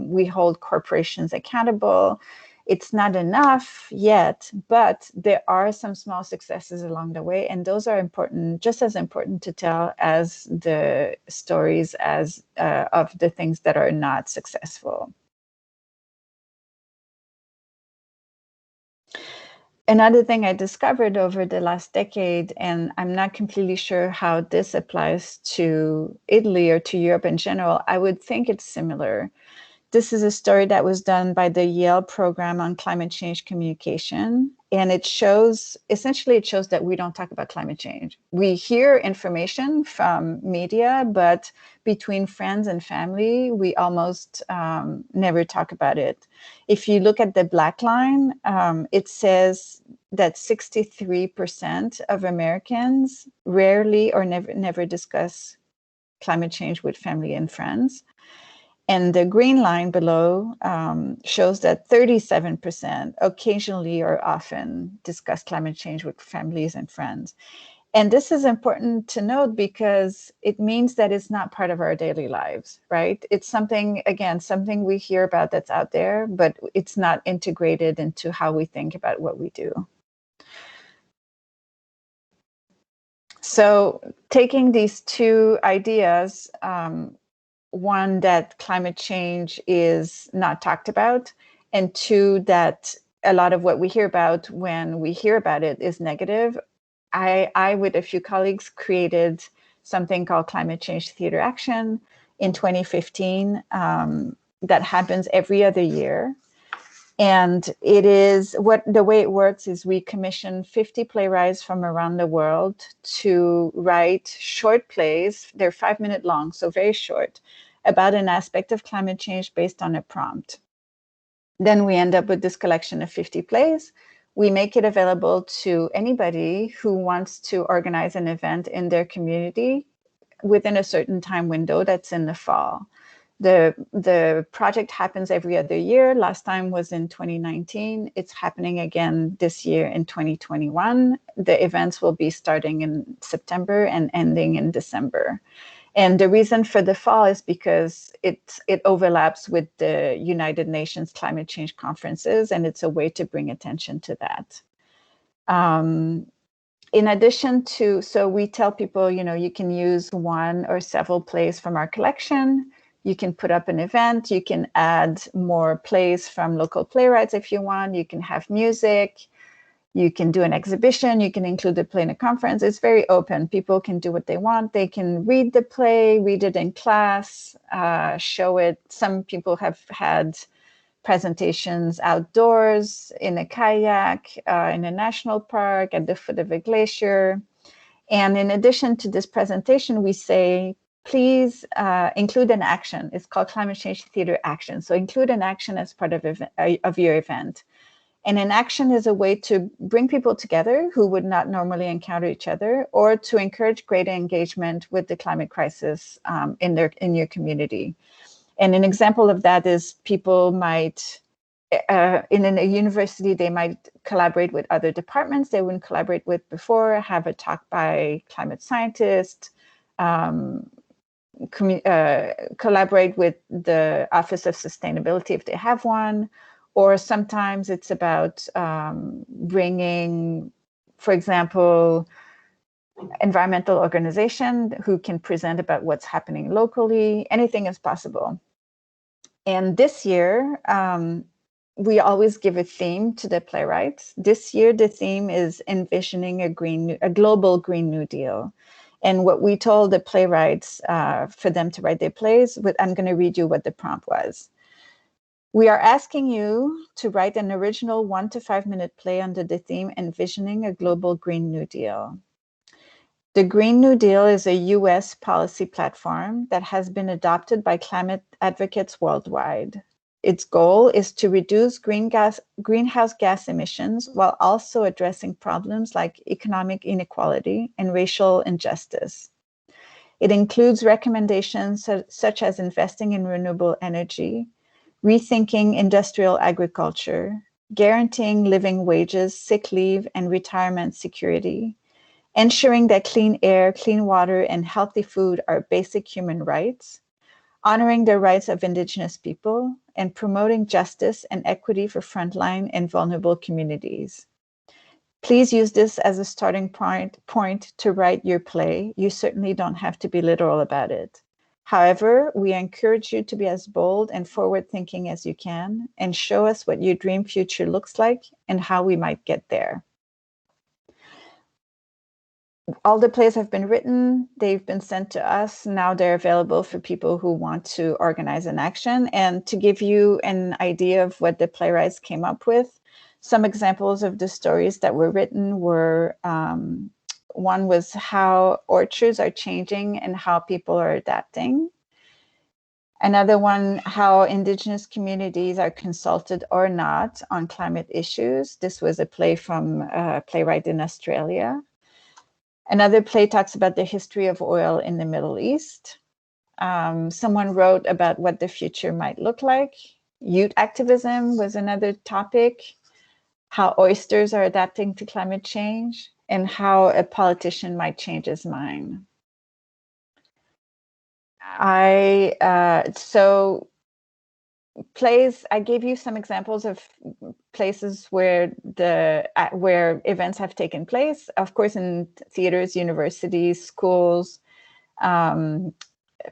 We hold corporations accountable. It's not enough yet, but there are some small successes along the way, and those are important, just as important to tell as the stories of the things that are not successful. Another thing I discovered over the last decade, and I'm not completely sure how this applies to Italy or to Europe in general, I would think it's similar. This is a story that was done by the Yale program on climate change communication. And it shows that we don't talk about climate change. We hear information from media, but between friends and family, we almost never talk about it. If you look at the black line, it says that 63% of Americans rarely or never discuss climate change with family and friends. And the green line below shows that 37% occasionally or often discuss climate change with families and friends. And this is important to note because it means that it's not part of our daily lives, right? It's something we hear about that's out there, but it's not integrated into how we think about what we do. So taking these two ideas, one, that climate change is not talked about, and two, that a lot of what we hear about when we hear about it is negative. I with a few colleagues, created something called Climate Change Theater Action in 2015 that happens every other year. And the way it works is we commission 50 playwrights from around the world to write short plays. They're 5 minutes long, so very short, about an aspect of climate change based on a prompt. Then we end up with this collection of 50 plays. We make it available to anybody who wants to organize an event in their community within a certain time window that's in the fall. The project happens every other year. Last time was in 2019. It's happening again this year in 2021. The events will be starting in September and ending in December. And the reason for the fall is because it overlaps with the United Nations climate change conferences, and it's a way to bring attention to that. In addition to, so we tell people, you can use one or several plays from our collection. You can put up an event. You can add more plays from local playwrights if you want. You can have music. You can do an exhibition. You can include the play in a conference. It's very open. People can do what they want. They can read the play, read it in class, show it. Some people have had presentations outdoors, in a kayak, in a national park, at the foot of a glacier. And in addition to this presentation, we say, please include an action. It's called Climate Change Theater Action. So include an action as part of your event. And an action is a way to bring people together who would not normally encounter each other, or to encourage greater engagement with the climate crisis in your community. And an example of that is people might, in a university, they might collaborate with other departments they wouldn't collaborate with before, have a talk by climate scientists, collaborate with the Office of Sustainability if they have one, or sometimes it's about bringing, for example, environmental organization who can present about what's happening locally. Anything is possible. And this year, we always give a theme to the playwrights. This year, the theme is envisioning a global Green New Deal. And what we told the playwrights for them to write their plays, I'm going to read you what the prompt was. We are asking you to write an original 1 to 5 minute play under the theme Envisioning a Global Green New Deal. The Green New Deal is a US policy platform that has been adopted by climate advocates worldwide. its goal is to reduce greenhouse gas emissions while also addressing problems like economic inequality and racial injustice. It includes recommendations such as investing in renewable energy, rethinking industrial agriculture, guaranteeing living wages, sick leave, and retirement security, ensuring that clean air, clean water, and healthy food are basic human rights, honoring the rights of Indigenous people, and promoting justice and equity for frontline and vulnerable communities. Please use this as a starting point to write your play. You certainly don't have to be literal about it. However, we encourage you to be as bold and forward-thinking as you can and show us what your dream future looks like and how we might get there. All the plays have been written, they've been sent to us. Now they're available for people who want to organize an action. And to give you an idea of what the playwrights came up with, some examples of the stories that were written were, one was how orchards are changing and how people are adapting. Another one, how Indigenous communities are consulted or not on climate issues. This was a play from a playwright in Australia. Another play talks about the history of oil in the Middle East. Someone wrote about what the future might look like. Youth activism was another topic. How oysters are adapting to climate change, and how a politician might change his mind. So plays, I gave you some examples of places where events have taken place, of course, in theaters, universities, schools,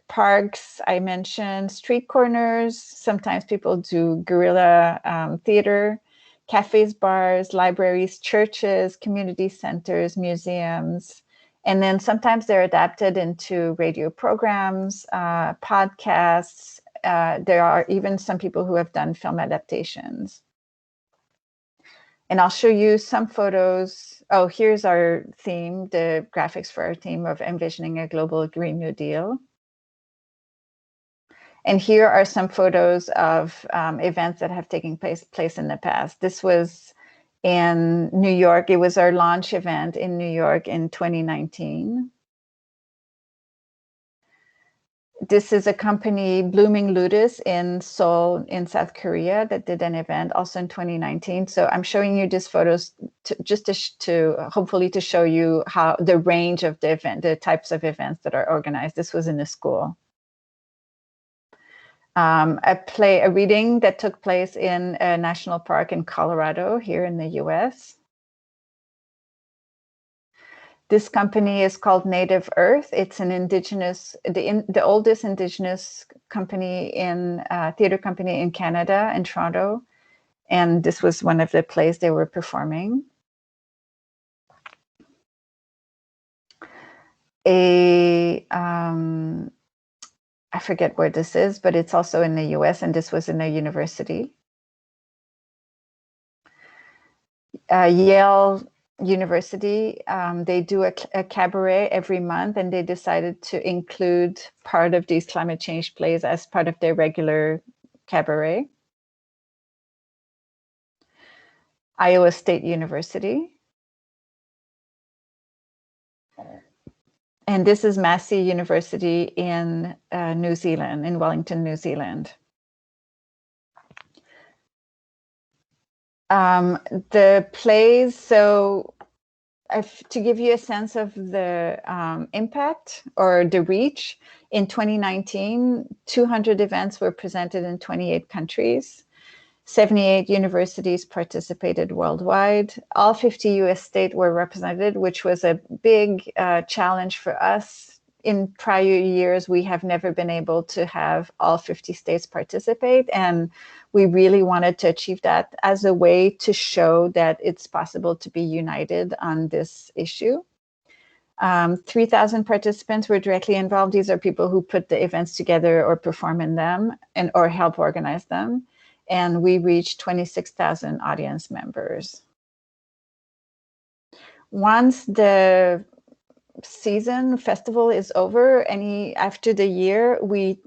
parks, I mentioned, street corners. Sometimes people do guerrilla theater, cafes, bars, libraries, churches, community centers, museums. And then sometimes they're adapted into radio programs, podcasts. There are even some people who have done film adaptations. And I'll show you some photos. Oh, here's our theme, the graphics for our theme of envisioning a global Green New Deal. And here are some photos of events that have taken place in the past. This was in New York. It was our launch event in New York in 2019. This is a company, Blooming Lotus, in Seoul, in South Korea, that did an event also in 2019. So I'm showing you these photos to hopefully to show you how the range of the types of events that are organized. This was in a school. A reading that took place in a national park in Colorado, here in the US. This company is called Native Earth. It's an indigenous, the oldest indigenous company theater company in Canada, in Toronto. And this was one of the plays they were performing. I forget where this is, but it's also in the US, and this was in a university. Yale University, they do a cabaret every month, and they decided to include part of these climate change plays as part of their regular cabaret. Iowa State University. And this is Massey University in New Zealand, in Wellington, New Zealand. The plays, so to give you a sense of the impact or the reach, in 2019, 200 events were presented in 28 countries. 78 universities participated worldwide. All 50 US states were represented, which was a big challenge for us. In prior years, we have never been able to have all 50 states participate, and we really wanted to achieve that as a way to show that it's possible to be united on this issue. 3,000 participants were directly involved. These are people who put the events together or perform in them or help organize them. And we reached 26,000 audience members. Once the festival is over, after the year, we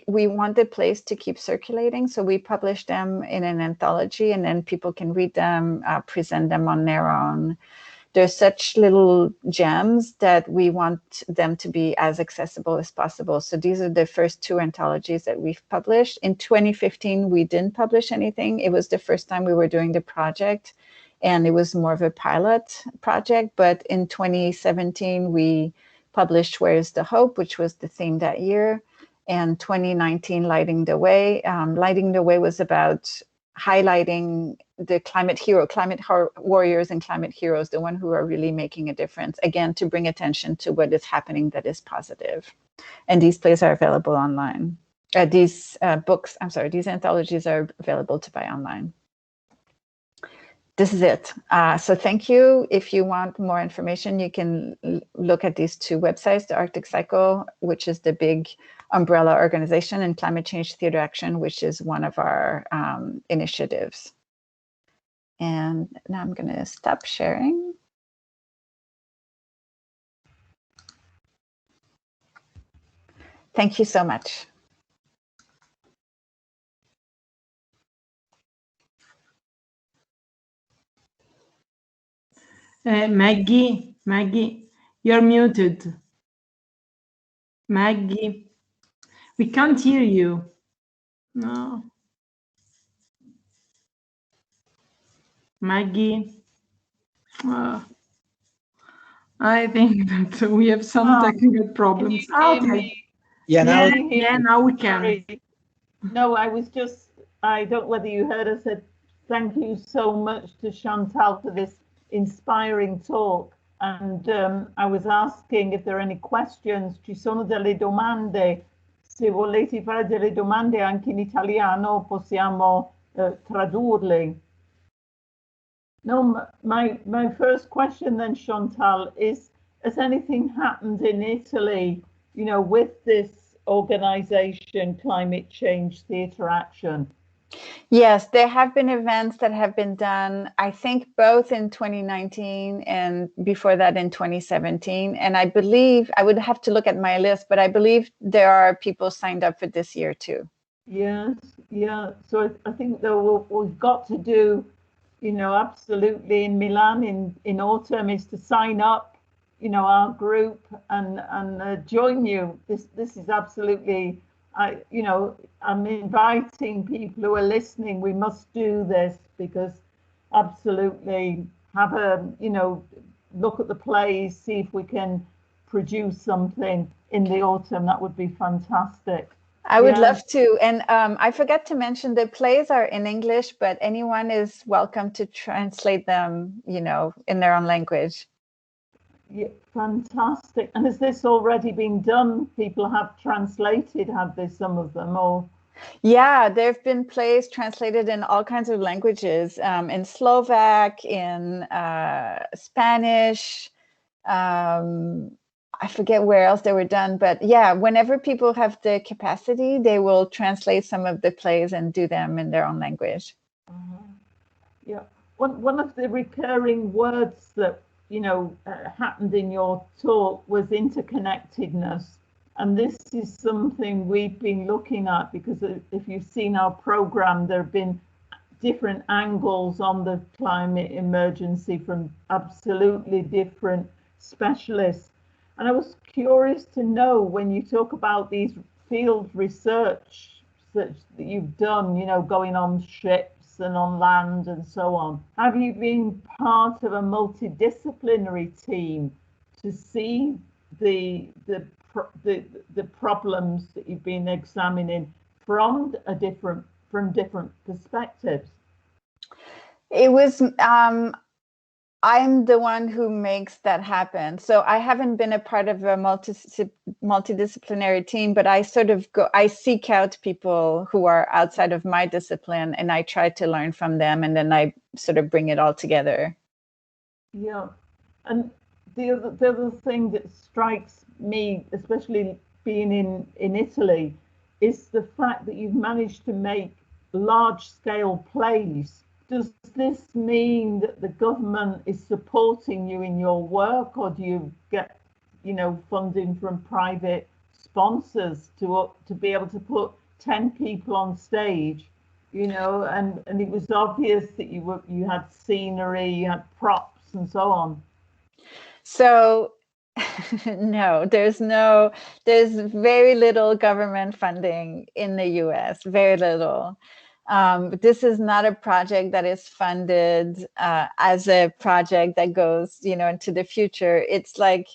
want the plays to keep circulating, so we publish them in an anthology, and then people can read them, present them on their own. They're such little gems that we want them to be as accessible as possible. So these are the first 2 anthologies that we've published. In 2015, we didn't publish anything. It was the first time we were doing the project, and it was more of a pilot project. But in 2017, we published Where's the Hope, which was the theme that year. And 2019, Lighting the Way. Lighting the Way was about highlighting the climate warriors and climate heroes, the one who are really making a difference, again, to bring attention to what is happening that is positive. And these plays are available online. These anthologies are available to buy online. This is it. So thank you. If you want more information, you can look at these 2 websites, the Arctic Cycle, which is the big umbrella organization, and Climate Change Theatre Action, which is one of our initiatives. And now I'm going to stop sharing. Thank you so much. Maggie, you're muted. Maggie, we can't hear you. No. Maggie, I think that we have some technical problems. Okay. Yeah, now we can. Sorry. No, I don't know whether you heard, I said thank you so much to Chantal for this inspiring talk. And I was asking if there are any questions. Ci sono delle domande. Se volete fare delle domande anche in italiano, possiamo tradurle. No, my first question then, Chantal, is, has anything happened in Italy, with this organization, Climate Change Theatre Action? Yes, there have been events that have been done, I think both in 2019 and before that in 2017. And I believe, I would have to look at my list, but I believe there are people signed up for this year too. Yes, yeah. So I think that we've got to do, absolutely in Milan in autumn is to sign up, our group and join you. This is absolutely, I'm inviting people who are listening. We must do this because absolutely have a, look at the plays, see if we can produce something in the autumn. That would be fantastic. I would love to. And I forgot to mention the plays are in English, but anyone is welcome to translate them, in their own language. Yeah, fantastic. And has this already been done? People have translated, have they, some of them? Or yeah, there have been plays translated in all kinds of languages, in Slovak, in Spanish, I forget where else they were done, but yeah, whenever people have the capacity, they will translate some of the plays and do them in their own language. Yeah, one of the recurring words that happened in your talk was interconnectedness, and this is something we've been looking at because if you've seen our program, there have been different angles on the climate emergency from absolutely different specialists. And I was curious to know, when you talk about these field research that you've done, going on ships and on land and so on, have you been part of a multidisciplinary team to see the problems that you've been examining from different perspectives? It was I'm the one who makes that happen. So I haven't been a part of a multidisciplinary team, but I seek out people who are outside of my discipline, and I try to learn from them, and then I sort of bring it all together. Yeah, and the other thing that strikes me, especially being in Italy, is the fact that you've managed to make large-scale plays. Does this mean that the government is supporting you in your work, or do you get funding from private sponsors to be able to put 10 people on stage, and it was obvious that you had scenery, you had props and so on. So no, there's very little government funding in the US, very little. This is not a project that is funded as a project that goes, into the future. It's like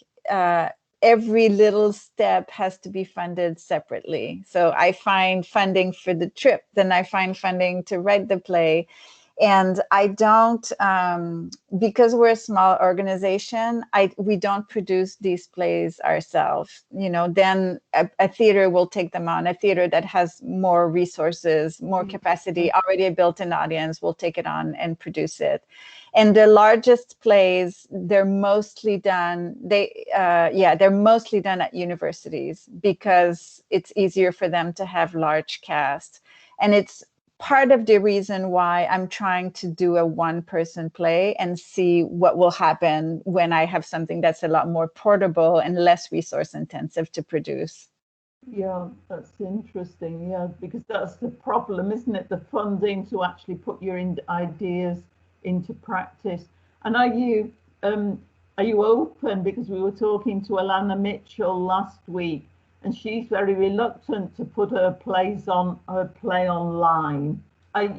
every little step has to be funded separately. So I find funding for the trip, then I find funding to write the play. And I don't, because we're a small organization, we don't produce these plays ourselves. Then a theater will take them on. A theater that has more resources, more capacity, already a built-in audience will take it on and produce it. And the largest plays, they're mostly done. They're mostly done at universities because it's easier for them to have large casts, and it's part of the reason why I'm trying to do a one-person play and see what will happen when I have something that's a lot more portable and less resource intensive to produce. Yeah, that's interesting. Yeah, because that's the problem, isn't it? The funding to actually put your ideas into practice. And are you open? Because we were talking to Alana Mitchell last week, and she's very reluctant to put her play online. Are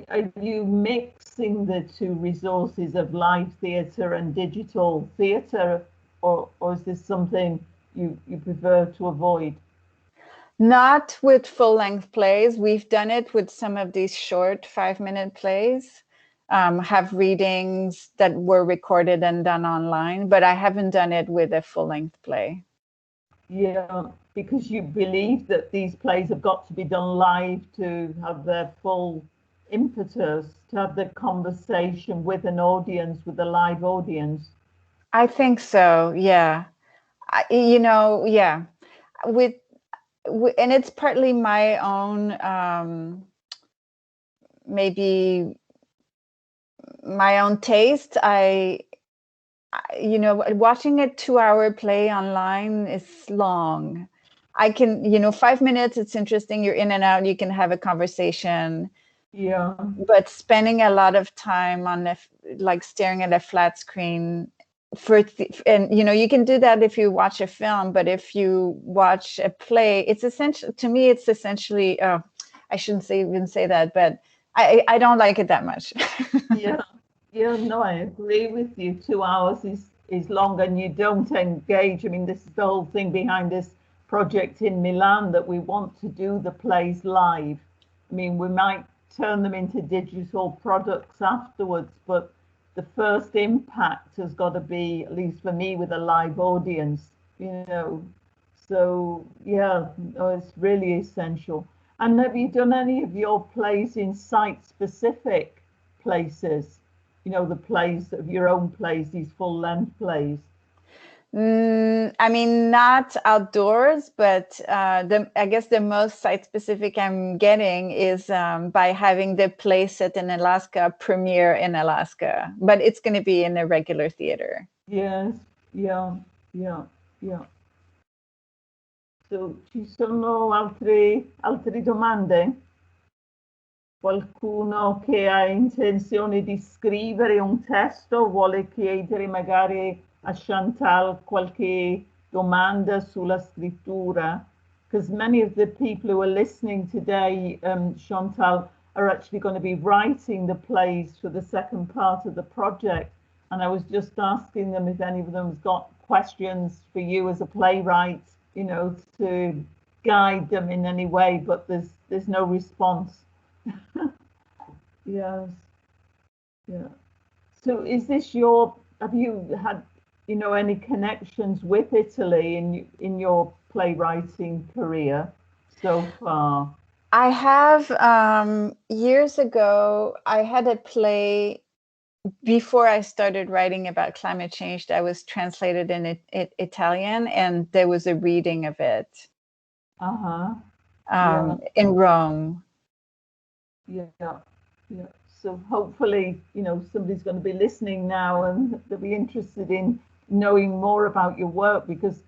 you mixing the two resources of live theatre and digital theatre, or is this something you prefer to avoid? Not with full-length plays. We've done it with some of these short 5-minute plays, have readings that were recorded and done online, but I haven't done it with a full-length play. Yeah, because you believe that these plays have got to be done live to have their full impetus, to have the conversation with an audience, with a live audience. I think so, yeah. Yeah. And it's partly my own, maybe my own taste. Watching a 2-hour play online is long. I can, 5 minutes, it's interesting. You're in and out, you can have a conversation. Yeah. But spending a lot of time on staring at a flat screen and you can do that if you watch a film, but if you watch a play, it's essentially, I shouldn't even say that, but I don't like it that much. Yeah, no, I agree with you. 2 hours is long, and you don't engage. I mean, this is the whole thing behind this project in Milan, that we want to do the plays live. I mean, we might turn them into digital products afterwards, but the first impact has got to be, at least for me, with a live audience, So, yeah, it's really essential. And have you done any of your plays in site-specific places? The plays of your own plays, these full-length plays? I mean, not outdoors, but I guess the most site-specific I'm getting is by having the play set in Alaska premiere in Alaska, but it's going to be in a regular theater. Yes, yeah. So, ci sono altre domande? Qualcuno che ha intenzione di scrivere un testo vuole chiedere magari a Chantal qualche domanda sulla scrittura? Because many of the people who are listening today, Chantal, are actually going to be writing the plays for the second part of the project. And I was just asking them if any of them has got questions for you as a playwright, to guide them in any way, but there's no response. Yes. Yeah. So is this have you had, any connections with Italy in your playwriting career so far? I have, years ago, I had a play before I started writing about climate change that was translated in Italian, and there was a reading of it in Rome. Yeah. So hopefully, somebody's going to be listening now, and they'll be interested in knowing more about your work, because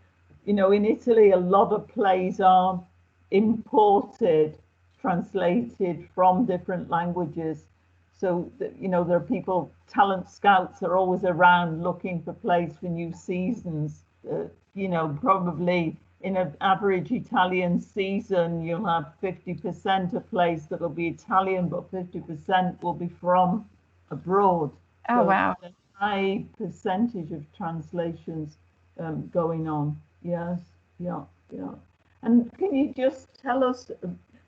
you know, in Italy, a lot of plays are imported, translated from different languages. So, you know, there are people, talent scouts are always around looking for plays for new seasons. You know, probably in an average Italian season, you'll have 50% of plays that will be Italian, but 50% will be from abroad. Oh, So wow. a high percentage of translations going on. Yes, yeah. And can you just tell us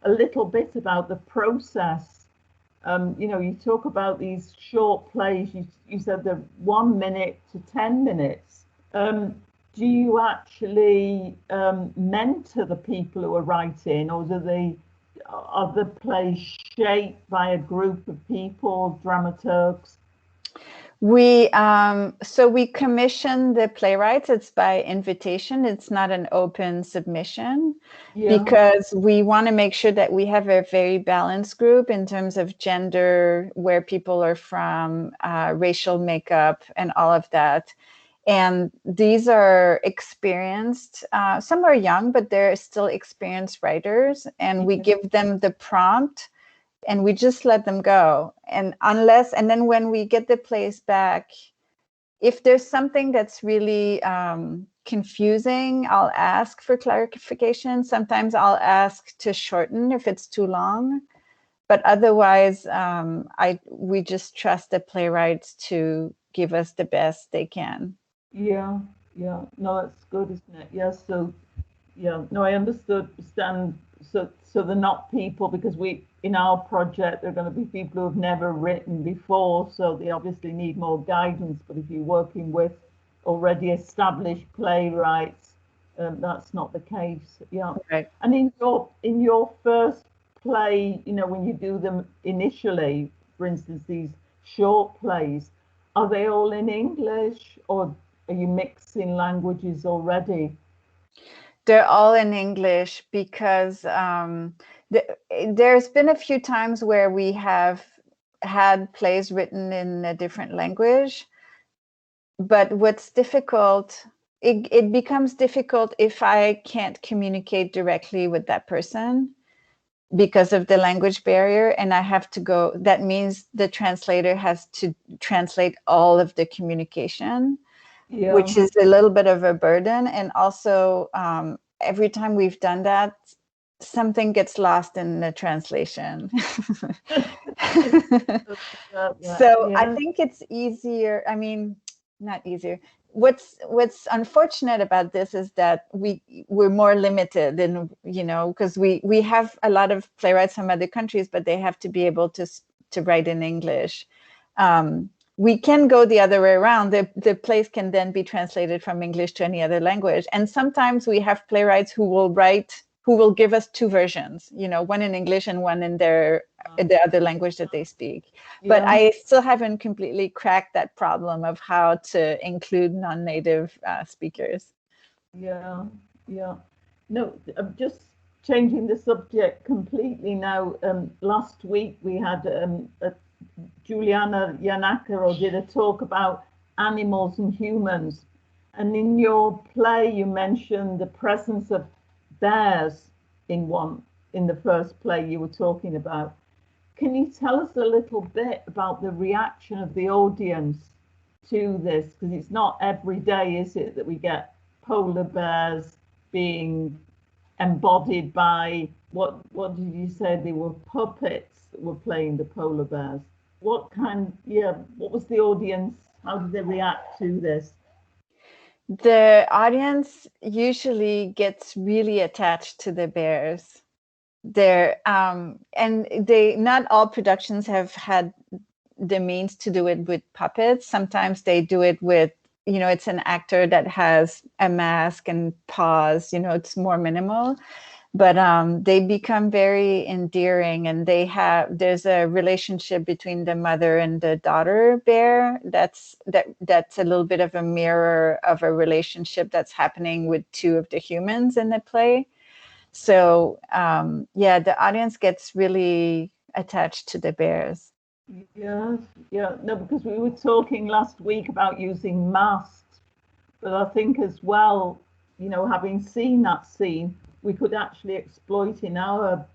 a little bit about the process? You know, you talk about these short plays. You said they're 1 minute to 10 minutes. Do you actually mentor the people who are writing, or are the plays shaped by a group of people, dramaturgs? So we commission the playwrights. It's by invitation. It's not an open submission, because we want to make sure that we have a very balanced group in terms of gender, where people are from, racial makeup, and all of that. And these are experienced, some are young, but they're still experienced writers. And we give them the prompt and we just let them go. And then when we get the plays back, if there's something that's really confusing, I'll ask for clarification. Sometimes I'll ask to shorten if it's too long. But otherwise, we just trust the playwrights to give us the best they can. Yeah. No, that's good, isn't it? Yes. So, yeah. No, I understand. So they're not people, because in our project, they're going to be people who have never written before, so they obviously need more guidance. But if you're working with already established playwrights, that's not the case. Yeah. Right. And in your first play, you know, when you do them initially, for instance, these short plays, are they all in English, or are you mixing languages already? They're all in English, because there's been a few times where we have had plays written in a different language. But what's difficult, it becomes difficult if I can't communicate directly with that person because of the language barrier, and I have to go. That means the translator has to translate all of the communication. Yeah. Which is a little bit of a burden. And also, every time we've done that, something gets lost in the translation. So I think it's easier. I mean, not easier. What's unfortunate about this is that we're more limited, and because we have a lot of playwrights from other countries, but they have to be able to write in English. We can go the other way around. The plays can then be translated from English to any other language. And sometimes we have playwrights who will give us two versions, one in English and one in the other language that they speak. Yeah. But I still haven't completely cracked that problem of how to include non-native speakers. Yeah. No, I'm just changing the subject completely now. Last week we had Juliana Yanakaro did a talk about animals and humans. And in your play, you mentioned the presence of bears in the first play you were talking about. Can you tell us a little bit about the reaction of the audience to this? Because it's not every day, is it, that we get polar bears being embodied by, what did you say, they were puppets that were playing the polar bears? What was the audience? How did they react to this? The audience usually gets really attached to the bears. Not all productions have had the means to do it with puppets. Sometimes they do it with, it's an actor that has a mask and paws, it's more minimal. But they become very endearing, and there's a relationship between the mother and the daughter bear that's a little bit of a mirror of a relationship that's happening with two of the humans in the play. So the audience gets really attached to the bears. Yes, no, because we were talking last week about using masks, but I think as well, you know, having seen that scene, we could actually exploit in our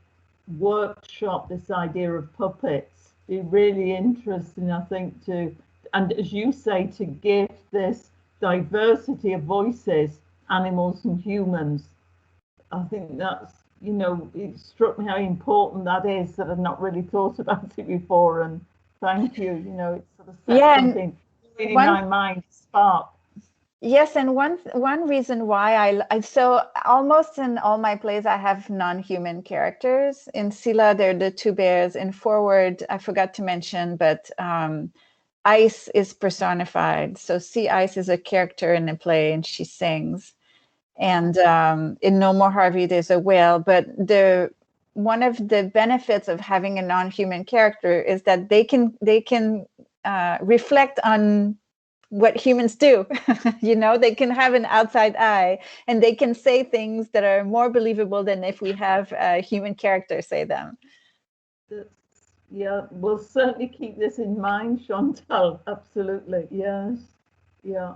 workshop this idea of puppets. Be really interesting, I think, to, and as you say, to give this diversity of voices, animals and humans. I think that's, you know, it struck me how important that is, that I've not really thought about it before. And thank you, you know, it's sort of set something in my mind, spark. Yes, and one reason why I so almost in all my plays I have non-human characters. In Sila, they're the two bears. In Forward, I forgot to mention, but Ice is personified. So Sea Ice is a character in the play, and she sings. And in No More Harvey, there's a whale. But one of the benefits of having a non-human character is that they can reflect on what humans do. You know, they can have an outside eye, and they can say things that are more believable than if we have a human character say them. Yeah, we'll certainly keep this in mind, Chantal. Absolutely, yes. Yeah.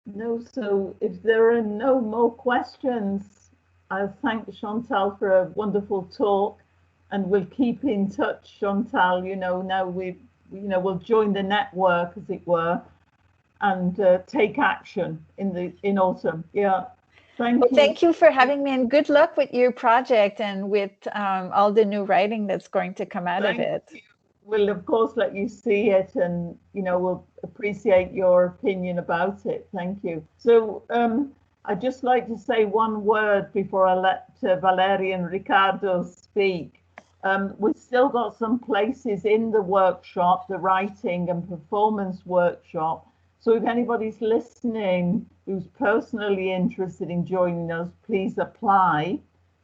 No, so if there are no more questions, I'll thank Chantal for a wonderful talk, and we'll keep in touch, Chantal. You know, now we'll join the network, as it were, and take action in autumn. Yeah. Thank you for having me, and good luck with your project and with all the new writing that's going to come out of it. We'll of course let you see it, and you know, we'll appreciate your opinion about it. Thank you. So I'd just like to say one word before I let Valeria and Ricardo speak. We've still got some places in the workshop, the writing and performance workshop. So if anybody's listening who's personally interested in joining us, please apply.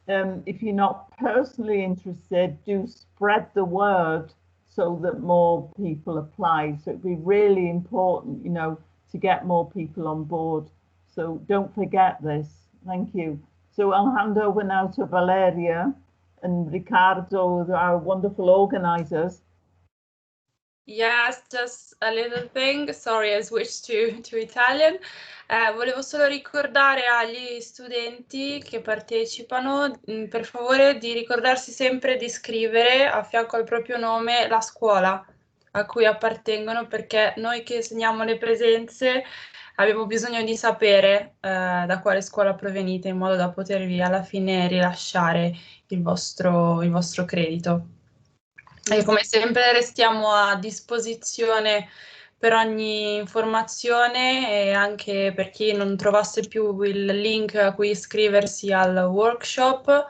If you're not personally interested, do spread the word so that more people apply. So it'd be really important, you know, to get more people on board. So don't forget this. Thank you. So I'll hand over now to Valeria and Ricardo, our wonderful organizers. Yes, just a little thing. Sorry, I switched to Italian. Volevo solo ricordare agli studenti che partecipano, per favore, di ricordarsi sempre di scrivere a fianco al proprio nome la scuola a cui appartengono, perché noi che segniamo le presenze abbiamo bisogno di sapere da quale scuola provenite, in modo da potervi alla fine rilasciare il vostro credito. E come sempre restiamo a disposizione per ogni informazione, e anche per chi non trovasse più il link a cui iscriversi al workshop,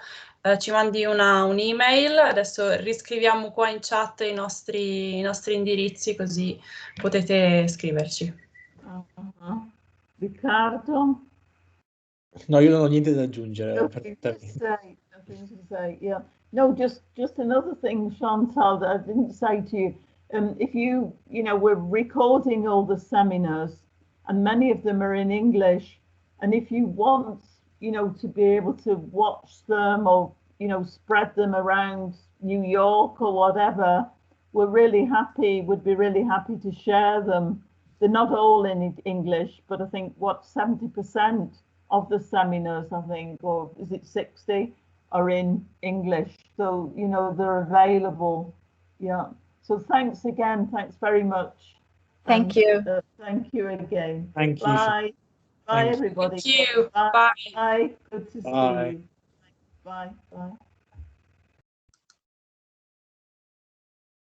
ci mandi un'email. Adesso riscriviamo qua in chat i nostri indirizzi, così potete scriverci. Riccardo? No, io non ho niente da aggiungere. Nothing to say. Yeah. No, just another thing, Chantal, that I didn't say to you. If you know, we're recording all the seminars, and many of them are in English. And if you want, you know, to be able to watch them, or you know, spread them around New York or whatever, we're really happy. Would be really happy to share them. They're not all in English, but I think 70% of the seminars, I think, or is it 60, are in English. So, you know, they're available. Yeah. So thanks again. Thanks very much. Thank you. Thank you again. Thank you. Bye. Bye, everybody. Thank you. Bye. Bye. Bye. Good to see you. Bye. Bye.